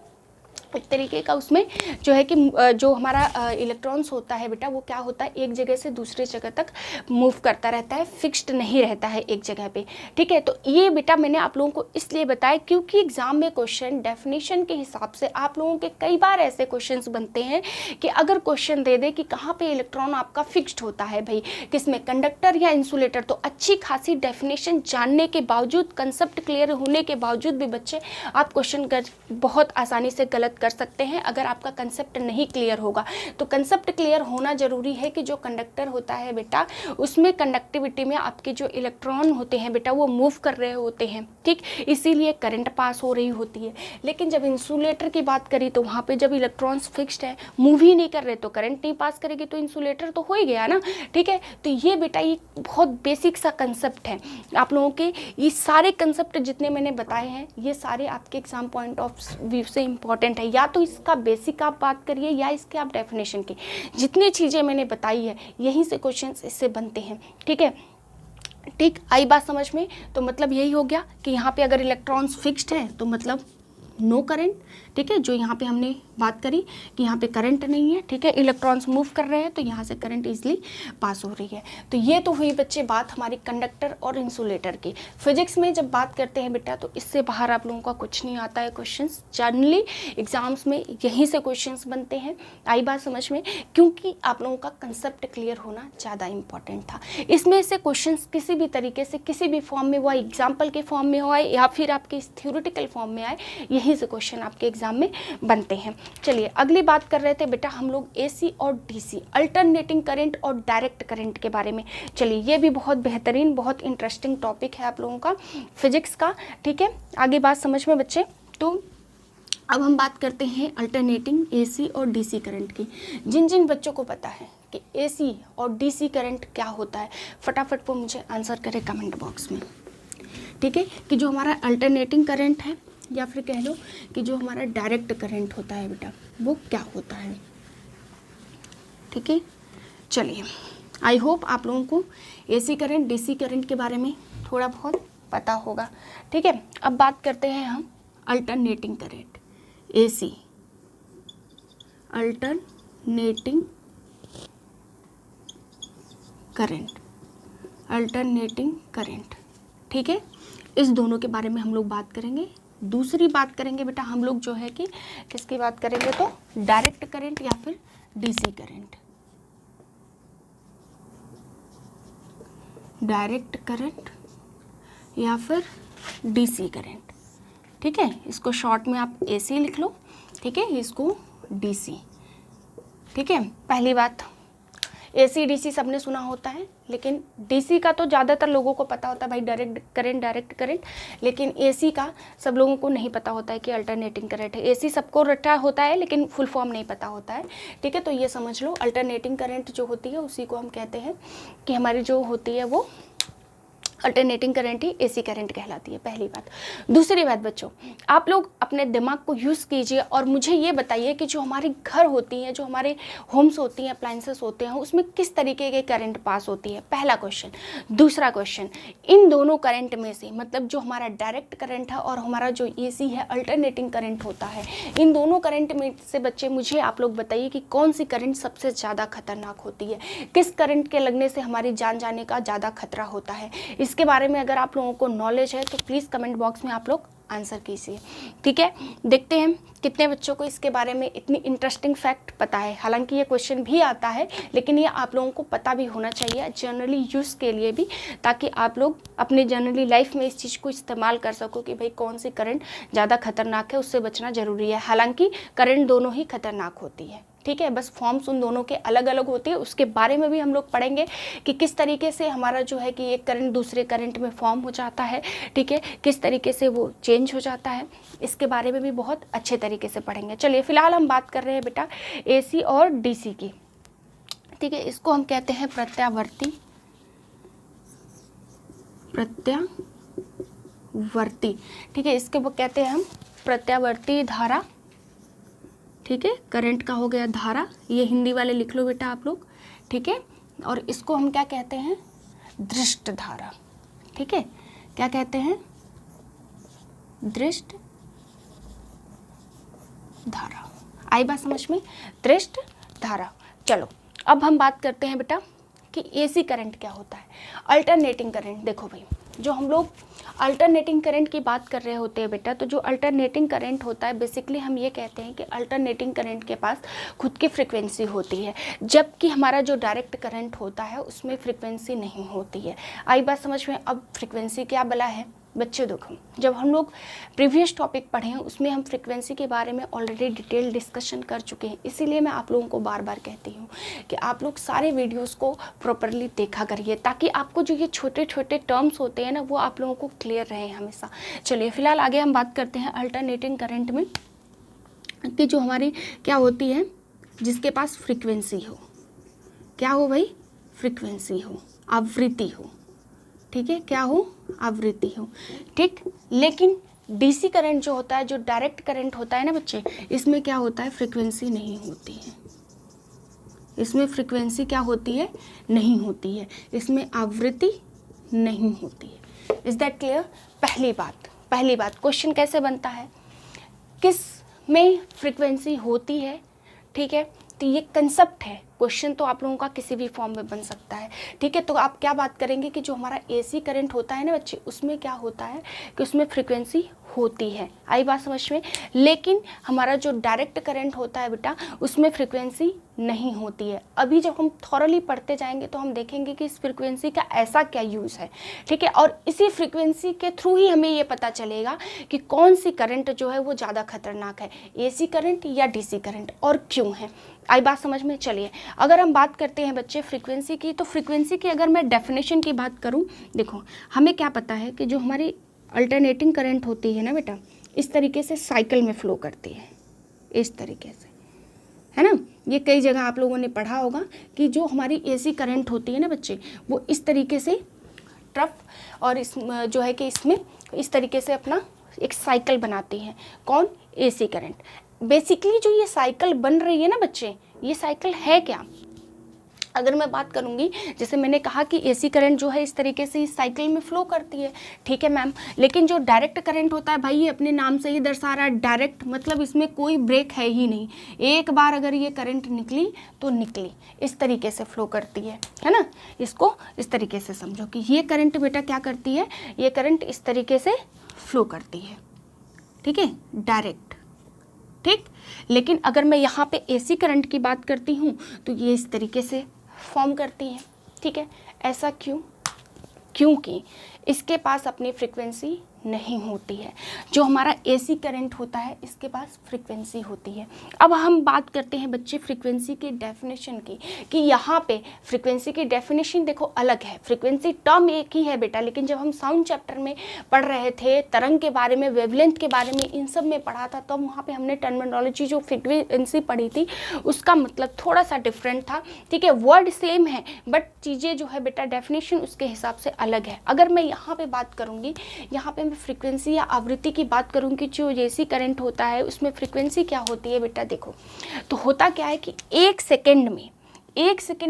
एक तरीके का, उसमें जो है कि जो हमारा इलेक्ट्रॉन्स होता है बेटा, वो क्या होता है, एक जगह से दूसरी जगह तक मूव करता रहता है, फिक्स्ड नहीं रहता है एक जगह पे। ठीक है, तो ये बेटा मैंने आप लोगों को इसलिए बताया क्योंकि एग्जाम में क्वेश्चन डेफिनेशन के हिसाब से आप लोगों के कई बार ऐसे क्वेश्चंस बनते हैं कि अगर क्वेश्चन दे दे कि कहाँ पे इलेक्ट्रॉन आपका फिक्स्ड होता है भाई, किसमें, कंडक्टर या इंसुलेटर, तो अच्छी खासी डेफिनेशन जानने के बावजूद, कंसेप्ट क्लियर होने के बावजूद भी बच्चे आप क्वेश्चन बहुत आसानी से गलत कर सकते हैं अगर आपका कंसेप्ट नहीं क्लियर होगा। तो कंसेप्ट क्लियर होना जरूरी है कि जो कंडक्टर होता है बेटा, उसमें कंडक्टिविटी में आपके जो इलेक्ट्रॉन होते हैं बेटा, वो मूव कर रहे होते हैं। ठीक, इसीलिए करंट पास हो रही होती है। लेकिन जब इंसुलेटर की बात करी तो वहाँ पे जब इलेक्ट्रॉन्स फिक्स्ड है, मूव ही नहीं कर रहे, तो करंट नहीं पास करेगी, तो इंसुलेटर तो हो ही गया ना। ठीक है, तो ये बेटा ये बहुत बेसिक सा कंसेप्ट है। आप लोगों के ये सारे कंसेप्ट जितने मैंने बताए हैं, ये सारे आपके एग्जाम पॉइंट ऑफ व्यू से इंपॉर्टेंट है। या तो इसका बेसिक आप बात करिए या इसके आप डेफिनेशन की, जितनी चीज़ें मैंने बताई है यहीं से क्वेश्चंस इससे बनते हैं। ठीक है, ठीक, आई बात समझ में? तो मतलब यही हो गया कि यहाँ पे अगर इलेक्ट्रॉन्स फिक्स्ड है तो मतलब नो करंट। ठीक है, जो यहाँ पे हमने बात करी कि यहाँ पे करंट नहीं है, ठीक है, इलेक्ट्रॉन्स मूव कर रहे हैं, तो यहाँ से करंट इजीली पास हो रही है। तो ये तो हुई बच्चे बात हमारी कंडक्टर और इंसुलेटर की। फिजिक्स में जब बात करते हैं बेटा, तो इससे बाहर आप लोगों का कुछ नहीं आता है क्वेश्चंस। जनरली एग्जाम्स में यहीं से क्वेश्चंस बनते हैं। आई बात समझ में? क्योंकि आप लोगों का कंसेप्ट क्लियर होना ज़्यादा इंपॉर्टेंट था। इसमें से क्वेश्चन किसी भी तरीके से, किसी भी फॉर्म में, वो एग्जाम्पल के फॉर्म में हो या फिर आपके थ्योरेटिकल फॉर्म में आए, यहीं से क्वेश्चन आपके एग्जाम में बनते हैं। चलिए अगली बात कर रहे थे बेटा हम लोग एसी और डीसी, अल्टरनेटिंग करंट और डायरेक्ट करंट के बारे में। चलिए ये भी बहुत बेहतरीन, बहुत इंटरेस्टिंग टॉपिक है आप लोगों का फिजिक्स का। ठीक है, आगे बात समझ में बच्चे। तो अब हम बात करते हैं अल्टरनेटिंग एसी और डीसी करंट की। जिन जिन बच्चों को पता है कि एसी और डीसी करंट क्या होता है, फटाफट वो मुझे आंसर करें कमेंट बॉक्स में, ठीक है। कि जो हमारा अल्टरनेटिंग करंट है या फिर कह लो कि जो हमारा डायरेक्ट करंट होता है बेटा, वो क्या होता है, ठीक है। चलिए, आई होप आप लोगों को एसी करंट डीसी करंट के बारे में थोड़ा बहुत पता होगा, ठीक है। अब बात करते हैं हम alternating current, AC alternating current, alternating current, ठीक है। इस दोनों के बारे में हम लोग बात करेंगे। दूसरी बात करेंगे बेटा हम लोग जो है कि किसकी बात करेंगे, तो डायरेक्ट करंट या फिर डीसी करंट, डायरेक्ट करंट या फिर डीसी करंट, ठीक है। इसको शॉर्ट में आप एसी लिख लो, ठीक है, इसको डीसी, ठीक है। पहली बात, एसी डीसी सबने सुना होता है, लेकिन डीसी का तो ज़्यादातर लोगों को पता होता है भाई डायरेक्ट करंट, लेकिन एसी का सब लोगों को नहीं पता होता है कि अल्टरनेटिंग करंट है। एसी सबको रटा होता है लेकिन फुल फॉर्म नहीं पता होता है, ठीक है। तो ये समझ लो, अल्टरनेटिंग करंट जो होती है उसी को हम कहते हैं कि हमारी जो होती है वो अल्टरनेटिंग करंट ही एसी करंट कहलाती है, पहली बात। दूसरी बात बच्चों, आप लोग अपने दिमाग को यूज़ कीजिए और मुझे ये बताइए कि जो हमारी घर होती हैं, जो हमारे होम्स होती हैं, अप्लाइंसेस होते हैं, उसमें किस तरीके के करंट पास होती है, पहला क्वेश्चन। दूसरा क्वेश्चन, इन दोनों करंट में से, मतलब जो हमारा डायरेक्ट करंट है और हमारा जो एसी है अल्टरनेटिंग करंट होता है, इन दोनों करंट में से बच्चे मुझे आप लोग बताइए कि कौन सी करंट सबसे ज़्यादा खतरनाक होती है, किस करंट के लगने से हमारी जान जाने का ज़्यादा खतरा होता है। इसके बारे में अगर आप लोगों को नॉलेज है तो प्लीज़ कमेंट बॉक्स में आप लोग आंसर कीजिए, ठीक है। देखते हैं कितने बच्चों को इसके बारे में इतनी इंटरेस्टिंग फैक्ट पता है। हालांकि ये क्वेश्चन भी आता है, लेकिन ये आप लोगों को पता भी होना चाहिए जनरली यूज़ के लिए भी, ताकि आप लोग अपने जनरली लाइफ में इस चीज़ को इस्तेमाल कर सको कि भाई कौन सी करंट ज़्यादा खतरनाक है, उससे बचना ज़रूरी है। हालांकि करंट दोनों ही खतरनाक होती है, ठीक है, बस फॉर्म्स उन दोनों के अलग अलग होते हैं। उसके बारे में भी हम लोग पढ़ेंगे कि किस तरीके से हमारा जो है कि एक करंट दूसरे करंट में फॉर्म हो जाता है, ठीक है, किस तरीके से वो चेंज हो जाता है, इसके बारे में भी बहुत अच्छे तरीके से पढ़ेंगे। चलिए, फिलहाल हम बात कर रहे हैं बेटा एसी और डीसी की, ठीक है। इसको हम कहते हैं प्रत्यावर्ती, प्रत्यावर्ती, ठीक है। इसके वो कहते हैं हम प्रत्यावर्ती धारा, ठीक है। करंट का हो गया धारा, ये हिंदी वाले लिख लो बेटा आप लोग, ठीक है। और इसको हम क्या कहते हैं, दृष्ट धारा, ठीक है। क्या कहते हैं, दृष्ट धारा। आई बात समझ में, दृष्ट धारा। चलो, अब हम बात करते हैं बेटा कि एसी करंट क्या होता है, अल्टरनेटिंग करंट। देखो भाई, जो हम लोग अल्टरनेटिंग करंट की बात कर रहे होते हैं बेटा, तो जो अल्टरनेटिंग करंट होता है बेसिकली हम ये कहते हैं कि अल्टरनेटिंग करंट के पास खुद की फ्रीक्वेंसी होती है, जबकि हमारा जो डायरेक्ट करंट होता है उसमें फ्रीक्वेंसी नहीं होती है। आई बात समझ में। अब फ्रीक्वेंसी क्या बला है बच्चे, देखो जब हम लोग प्रीवियस टॉपिक पढ़े हैं उसमें हम फ्रीक्वेंसी के बारे में ऑलरेडी डिटेल डिस्कशन कर चुके हैं, इसीलिए मैं आप लोगों को बार बार कहती हूँ कि आप लोग सारे वीडियोस को प्रॉपरली देखा करिए, ताकि आपको जो ये छोटे छोटे टर्म्स होते हैं ना वो आप लोगों को क्लियर रहे हमेशा। चलिए, फिलहाल आगे हम बात करते हैं अल्टरनेटिंग करंट में कि जो हमारी क्या होती है, जिसके पास फ्रीक्वेंसी हो, क्या हो भाई, फ्रीक्वेंसी हो, आवृत्ति हो, ठीक है, क्या हो, आवृत्ति हो, ठीक। लेकिन डीसी करंट जो होता है, जो डायरेक्ट करंट होता है ना बच्चे, इसमें क्या होता है, फ्रीक्वेंसी नहीं होती है, इसमें फ्रीक्वेंसी क्या होती है, नहीं होती है, इसमें आवृत्ति नहीं होती है। Is that clear. पहली बात क्वेश्चन कैसे बनता है, किस में फ्रीक्वेंसी होती है, ठीक है। तो ये कंसेप्ट है, क्वेश्चन तो आप लोगों का किसी भी फॉर्म में बन सकता है, ठीक है। तो आप क्या बात करेंगे कि जो हमारा एसी करंट होता है ना बच्चे, उसमें क्या होता है कि उसमें फ्रीक्वेंसी होती है। आई बात समझ में। लेकिन हमारा जो डायरेक्ट करंट होता है बेटा, उसमें फ्रीक्वेंसी नहीं होती है। अभी जब हम थॉरली पढ़ते जाएंगे तो हम देखेंगे कि इस फ्रीक्वेंसी का ऐसा क्या यूज़ है, ठीक है। और इसी फ्रीक्वेंसी के थ्रू ही हमें ये पता चलेगा कि कौन सी करंट जो है वो ज़्यादा खतरनाक है, एसी करंट या डीसी करंट, और क्यों है। आई बात समझ में। चलिए, अगर हम बात करते हैं बच्चे फ्रीक्वेंसी की, तो फ्रीक्वेंसी की अगर मैं डेफिनेशन की बात करूं, देखो हमें क्या पता है कि जो हमारी अल्टरनेटिंग करंट होती है ना बेटा, इस तरीके से साइकिल में फ्लो करती है, इस तरीके से, है ना। ये कई जगह आप लोगों ने पढ़ा होगा कि जो हमारी एसी करंट होती है ना बच्चे, वो इस तरीके से ट्रफ और इस जो है कि इसमें इस तरीके से अपना एक साइकिल बनाती है। कौन? AC current. बेसिकली जो ये साइकिल बन रही है ना बच्चे, ये साइकिल है क्या? अगर मैं बात करूंगी, जैसे मैंने कहा कि एसी करंट जो है इस तरीके से इस साइकिल में फ्लो करती है, ठीक है मैम, लेकिन जो डायरेक्ट करंट होता है भाई, ये अपने नाम से ही दर्शा रहा है डायरेक्ट, मतलब इसमें कोई ब्रेक है ही नहीं। एक बार अगर ये करंट निकली तो निकली, इस तरीके से फ्लो करती है ना। इसको इस तरीके से समझो कि ये करंट बेटा क्या करती है, ये करंट इस तरीके से फ्लो करती है, ठीक है, डायरेक्ट, ठीक। लेकिन अगर मैं यहाँ पे एसी करंट की बात करती हूँ तो ये इस तरीके से फॉर्म करती है, ठीक है। ऐसा क्यों? क्योंकि इसके पास अपनी फ्रीक्वेंसी नहीं होती है। जो हमारा एसी करंट होता है इसके पास फ्रीक्वेंसी होती है। अब हम बात करते हैं बच्चे फ्रीक्वेंसी की डेफिनेशन की, कि यहाँ पे फ्रीक्वेंसी की डेफिनेशन देखो अलग है, फ्रीक्वेंसी टर्म एक ही है बेटा, लेकिन जब हम साउंड चैप्टर में पढ़ रहे थे, तरंग के बारे में, वेवलेंथ के बारे में, इन सब में पढ़ा था, तब तो वहाँ पे हमने टर्मिनोलॉजी जो फ्रीक्वेंसी पढ़ी थी उसका मतलब थोड़ा सा डिफरेंट था, ठीक है। वर्ड सेम है बट चीज़ें जो है बेटा डेफिनेशन उसके हिसाब से अलग है। अगर मैं यहाँ पे बात करूँगी, यहाँ पे फ्रीक्वेंसी या आवृत्ति की बात करूं कि जो एसी करंट होता है उसमें फ्रीक्वेंसी क्या होती है बेटा, देखो तो होता क्या है कि एक सेकंड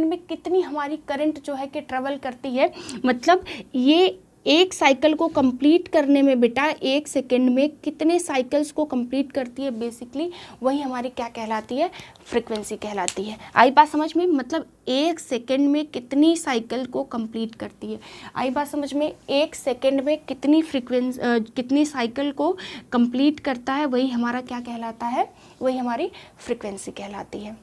में कितनी हमारी करंट जो है कि ट्रेवल करती है, मतलब ये एक साइकिल को कंप्लीट करने में बेटा एक सेकंड में कितने साइकिल्स को कंप्लीट करती है, बेसिकली वही हमारी क्या कहलाती है, फ्रीक्वेंसी कहलाती है। आई बात समझ में? मतलब एक सेकंड में कितनी साइकिल को कंप्लीट करती है। आई बात समझ में? एक सेकंड में कितनी साइकिल को कंप्लीट करता है, वही हमारा क्या कहलाता है, वही हमारी फ्रीक्वेंसी कहलाती है,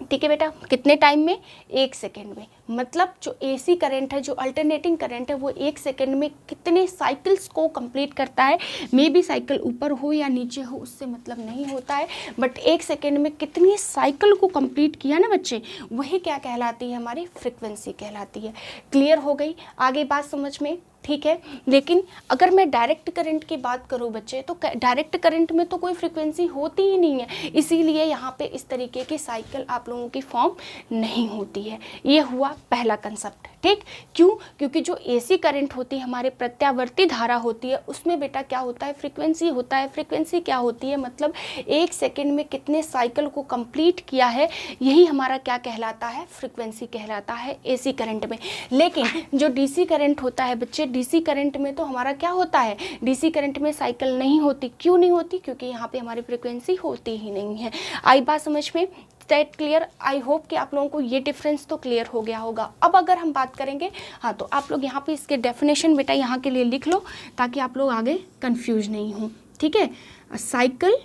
ठीक है बेटा। कितने टाइम में? एक सेकेंड में। मतलब जो एसी करंट है, जो अल्टरनेटिंग करंट है, वो एक सेकेंड में कितने साइकिल्स को कंप्लीट करता है। मे बी साइकिल ऊपर हो या नीचे हो, उससे मतलब नहीं होता है, बट एक सेकेंड में कितनी साइकिल को कंप्लीट किया ना बच्चे, वही क्या कहलाती है, हमारी फ्रीक्वेंसी कहलाती है। क्लियर हो गई? आगे बात समझ में? ठीक है। लेकिन अगर मैं डायरेक्ट करंट की बात करूं बच्चे, तो डायरेक्ट करंट में तो कोई फ्रीक्वेंसी होती ही नहीं है, इसीलिए यहाँ पे इस तरीके की साइकिल आप लोगों की फॉर्म नहीं होती है। ये हुआ पहला कंसेप्ट, ठीक। क्यों? क्योंकि जो एसी करंट होती है, हमारे प्रत्यावर्ती धारा होती है, उसमें बेटा क्या होता है, फ्रीक्वेंसी होता है। फ्रीक्वेंसी क्या होती है, मतलब एक सेकेंड में कितने साइकिल को कंप्लीट किया है, यही हमारा क्या कहलाता है, फ्रीक्वेंसी कहलाता है एसी करंट में। लेकिन जो डीसी करंट होता है बच्चे, डीसी करंट में तो हमारा क्या होता है, डीसी करंट में साइकिल नहीं होती। क्यों नहीं होती? क्योंकि यहाँ पे हमारी फ्रीक्वेंसी होती ही नहीं है। आई बात समझ में? That clear? आई होप कि आप लोगों को ये डिफरेंस तो क्लियर हो गया होगा। अब अगर हम बात करेंगे, हाँ, तो आप लोग यहाँ पे इसके डेफिनेशन बेटा यहाँ के लिए लिख लो, ताकि आप लोग आगे कंफ्यूज नहीं हो, ठीक है। अ साइकिल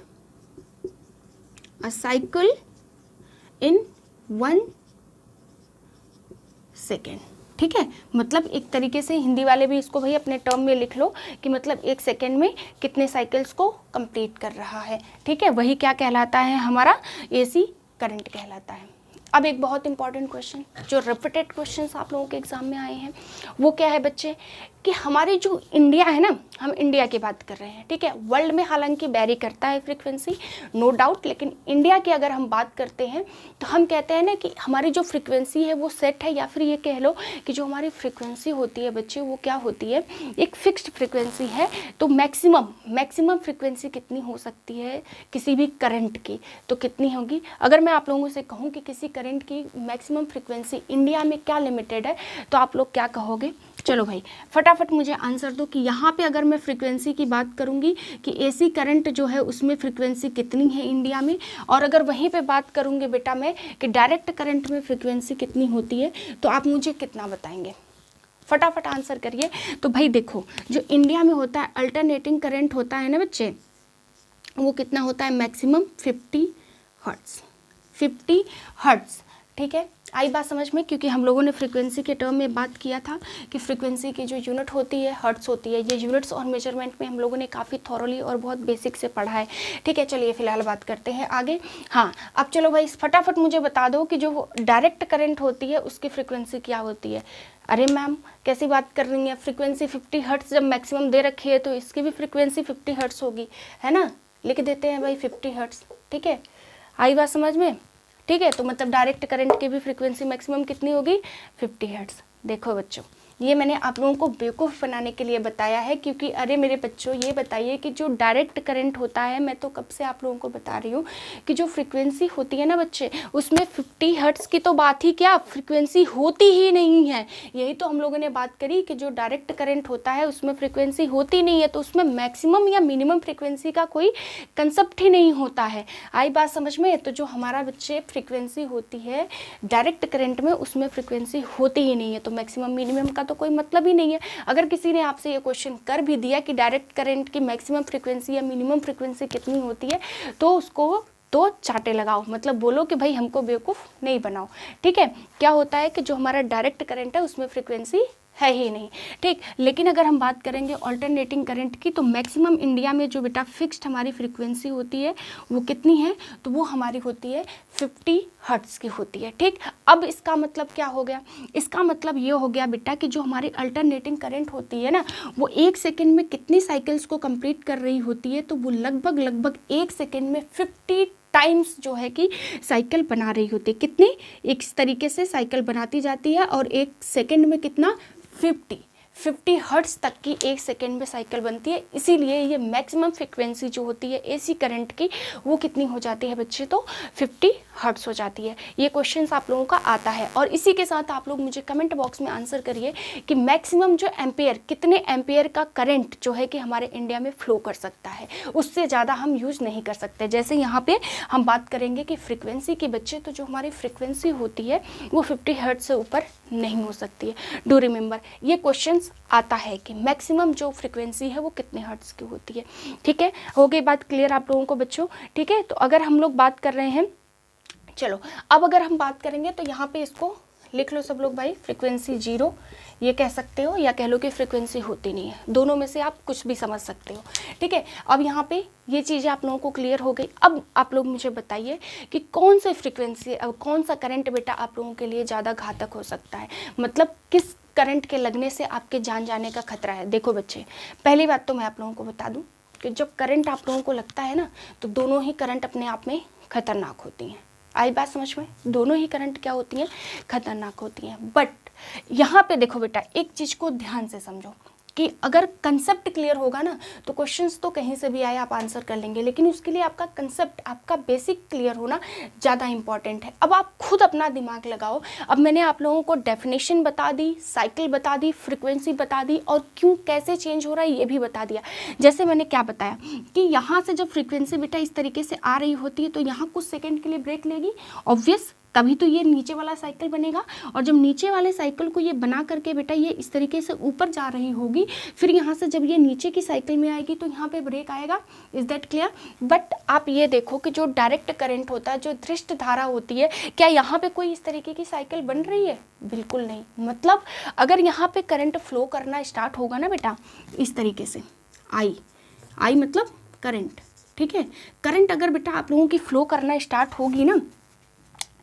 इन 1 सेकेंड, ठीक है। मतलब एक तरीके से हिंदी वाले भी इसको भाई अपने टर्म में लिख लो कि मतलब एक सेकेंड में कितने साइकिल्स को कंप्लीट कर रहा है, ठीक है। वही क्या कहलाता है, हमारा एसी करंट कहलाता है। अब एक बहुत इंपॉर्टेंट क्वेश्चन, जो रिपीटेड क्वेश्चंस आप लोगों के एग्जाम में आए हैं, वो क्या है बच्चे, कि हमारी जो इंडिया है ना, हम इंडिया की बात कर रहे हैं, ठीक है। वर्ल्ड में हालांकि वेरी करता है फ्रीक्वेंसी, नो डाउट, लेकिन इंडिया की अगर हम बात करते हैं तो हम कहते हैं ना कि हमारी जो फ्रीक्वेंसी है वो सेट है, या फिर ये कह लो कि जो हमारी फ्रीक्वेंसी होती है बच्चे, वो क्या होती है, एक फिक्स्ड फ्रीक्वेंसी है। तो मैक्सिमम फ्रीक्वेंसी कितनी हो सकती है किसी भी करंट की, तो कितनी होगी? अगर मैं आप लोगों से कहूँ कि किसी करंट की मैक्सिमम फ्रीक्वेंसी इंडिया में क्या लिमिटेड है, तो आप लोग क्या कहोगे? चलो भाई फटाफट मुझे आंसर दो कि यहाँ पे अगर मैं फ्रीक्वेंसी की बात करूँगी कि एसी करंट जो है उसमें फ्रीक्वेंसी कितनी है इंडिया में, और अगर वहीं पे बात करूँगी बेटा मैं कि डायरेक्ट करंट में फ्रीक्वेंसी कितनी होती है, तो आप मुझे कितना बताएंगे? फटाफट आंसर करिए। तो भाई देखो, जो इंडिया में होता है अल्टरनेटिंग करंट होता है ना बच्चे, वो कितना होता है, मैक्सिमम 50 हर्ट्ज, 50 हर्ट्ज, ठीक है। आई बात समझ में? क्योंकि हम लोगों ने फ्रीक्वेंसी के टर्म में बात किया था कि फ्रीक्वेंसी की जो यूनिट होती है हर्ट्स होती है। ये यूनिट्स और मेजरमेंट में हम लोगों ने काफ़ी थॉरली और बहुत बेसिक से पढ़ा है। ठीक है, चलिए फिलहाल बात करते हैं आगे। हाँ, अब चलो भाई फटाफट मुझे बता दो कि जो डायरेक्ट करंट होती है उसकी फ्रीक्वेंसी क्या होती है। अरे मैम कैसी बात कर रही हैं, फ्रीक्वेंसी 50 हर्ट्स जब मैक्सिमम दे रखी है तो इसकी भी फ्रीक्वेंसी 50 हर्ट्स होगी, है ना? लिख देते हैं भाई 50 हर्ट्स। ठीक है, आई बात समझ में? ठीक है, तो मतलब डायरेक्ट करंट की भी फ्रीक्वेंसी मैक्सिमम कितनी होगी? 50 हर्ट्ज। देखो बच्चों, ये मैंने आप लोगों को बेवकूफ़ बनाने के लिए बताया है, क्योंकि अरे मेरे बच्चों ये बताइए कि जो डायरेक्ट करंट होता है, मैं तो कब से आप लोगों को बता रही हूँ कि जो फ्रीक्वेंसी होती है ना बच्चे, उसमें 50 हर्ट्ज की तो बात ही क्या, फ्रीक्वेंसी होती ही नहीं है। यही तो हम लोगों ने बात करी कि जो डायरेक्ट करंट होता है उसमें फ्रीक्वेंसी होती नहीं है, तो उसमें मैक्सिमम या मिनिमम फ्रीक्वेंसी का कोई कंसेप्ट ही नहीं होता है। आई बात समझ में? तो जो हमारा बच्चे फ्रीक्वेंसी होती है डायरेक्ट करंट में, उसमें फ्रीक्वेंसी होती ही नहीं है, तो मैक्सिमम मिनिमम का तो कोई मतलब ही नहीं है। अगर किसी ने आपसे ये क्वेश्चन कर भी दिया कि डायरेक्ट करंट की मैक्सिमम फ्रीक्वेंसी या मिनिमम फ्रीक्वेंसी कितनी होती है, तो उसको तो चाटे लगाओ, मतलब बोलो कि भाई हमको बेवकूफ़ नहीं बनाओ। ठीक है, क्या होता है कि जो हमारा डायरेक्ट करंट है उसमें फ्रीक्वेंसी है ही नहीं। ठीक, लेकिन अगर हम बात करेंगे अल्टरनेटिंग करंट की, तो मैक्सिमम इंडिया में जो बेटा फिक्स्ड हमारी फ्रीक्वेंसी होती है वो कितनी है, तो वो हमारी होती है 50 हर्ट्ज़ की होती है। ठीक, अब इसका मतलब क्या हो गया? इसका मतलब ये हो गया बेटा कि जो हमारी अल्टरनेटिंग करंट होती है ना, वो 1 सेकेंड में कितनी साइकिल्स को कंप्लीट कर रही होती है, तो वो लगभग 1 सेकेंड में 50 टाइम्स जो है कि साइकिल बना रही होती है। कितनी? इस तरीके से साइकिल बनाती जाती है, और 1 सेकेंड में कितना? 50 हर्ट्ज तक की 1 सेकेंड में साइकिल बनती है। इसीलिए ये मैक्सिमम फ्रीक्वेंसी जो होती है एसी करंट की, वो कितनी हो जाती है बच्चे? तो 50 हर्ट्ज हो जाती है। ये क्वेश्चंस आप लोगों का आता है, और इसी के साथ आप लोग मुझे कमेंट बॉक्स में आंसर करिए कि मैक्सिमम जो एम्पेयर, कितने एम्पेयर का करंट जो है कि हमारे इंडिया में फ्लो कर सकता है, उससे ज़्यादा हम यूज़ नहीं कर सकते। जैसे यहाँ पे हम बात करेंगे कि फ्रीक्वेंसी की बच्चे, तो जो हमारी फ्रीक्वेंसी होती है वो 50 हर्ट्ज से ऊपर नहीं हो सकती है। डू रिमेंबर, ये क्वेश्चन आता है कि मैक्सिमम जो फ्रीक्वेंसी है वो कितने हर्ट्ज की होती है। ठीक है, हो गई बात क्लियर आप लोगों को बच्चों? ठीक है, तो अगर हम लोग बात कर रहे हैं, चलो अब अगर हम बात करेंगे तो यहाँ पे इसको लिख लो सब लोग भाई, फ्रीक्वेंसी 0 ये कह सकते हो, या कह लो कि फ्रीक्वेंसी होती नहीं है। दोनों में से आप कुछ भी समझ सकते हो। ठीक है, अब यहाँ पे ये चीज़ें आप लोगों को क्लियर हो गई। अब आप लोग मुझे बताइए कि कौन सी फ्रीक्वेंसी, अब कौन सा करंट बेटा आप लोगों के लिए ज़्यादा घातक हो सकता है, मतलब किस करंट के लगने से आपके जान जाने का खतरा है। देखो बच्चे, पहली बात तो मैं आप लोगों को बता दूं कि जब करंट आप लोगों को लगता है ना, तो दोनों ही करंट अपने आप में खतरनाक होती हैं। आई बात समझ में? दोनों ही करंट क्या होती हैं? खतरनाक होती हैं। बट यहाँ पे देखो बेटा, एक चीज़ को ध्यान से समझो कि अगर कंसेप्ट क्लियर होगा ना, तो क्वेश्चंस तो कहीं से भी आए आप आंसर कर लेंगे, लेकिन उसके लिए आपका कंसेप्ट, आपका बेसिक क्लियर होना ज़्यादा इंपॉर्टेंट है। अब आप खुद अपना दिमाग लगाओ। अब मैंने आप लोगों को डेफिनेशन बता दी, साइकिल बता दी, फ्रीक्वेंसी बता दी, और क्यों कैसे चेंज हो रहा है ये भी बता दिया। जैसे मैंने क्या बताया कि यहाँ से जब फ्रीक्वेंसी बेटा इस तरीके से आ रही होती है, तो यहाँ कुछ सेकेंड के लिए ब्रेक लेगी, ऑब्वियस, तभी तो ये नीचे वाला साइकिल बनेगा। और जब नीचे वाले साइकिल को ये बना करके बेटा ये इस तरीके से ऊपर जा रही होगी, फिर यहाँ से जब ये नीचे की साइकिल में आएगी तो यहाँ पे ब्रेक आएगा। Is that clear? बट आप ये देखो कि जो डायरेक्ट करंट होता है, जो दृष्ट धारा होती है, क्या यहाँ पे कोई इस तरीके की साइकिल बन रही है? बिल्कुल नहीं। मतलब अगर यहाँ पे करंट फ्लो करना स्टार्ट होगा ना बेटा इस तरीके से, आई मतलब करंट, ठीक है, करंट अगर बेटा आप लोगों की फ्लो करना स्टार्ट होगी ना,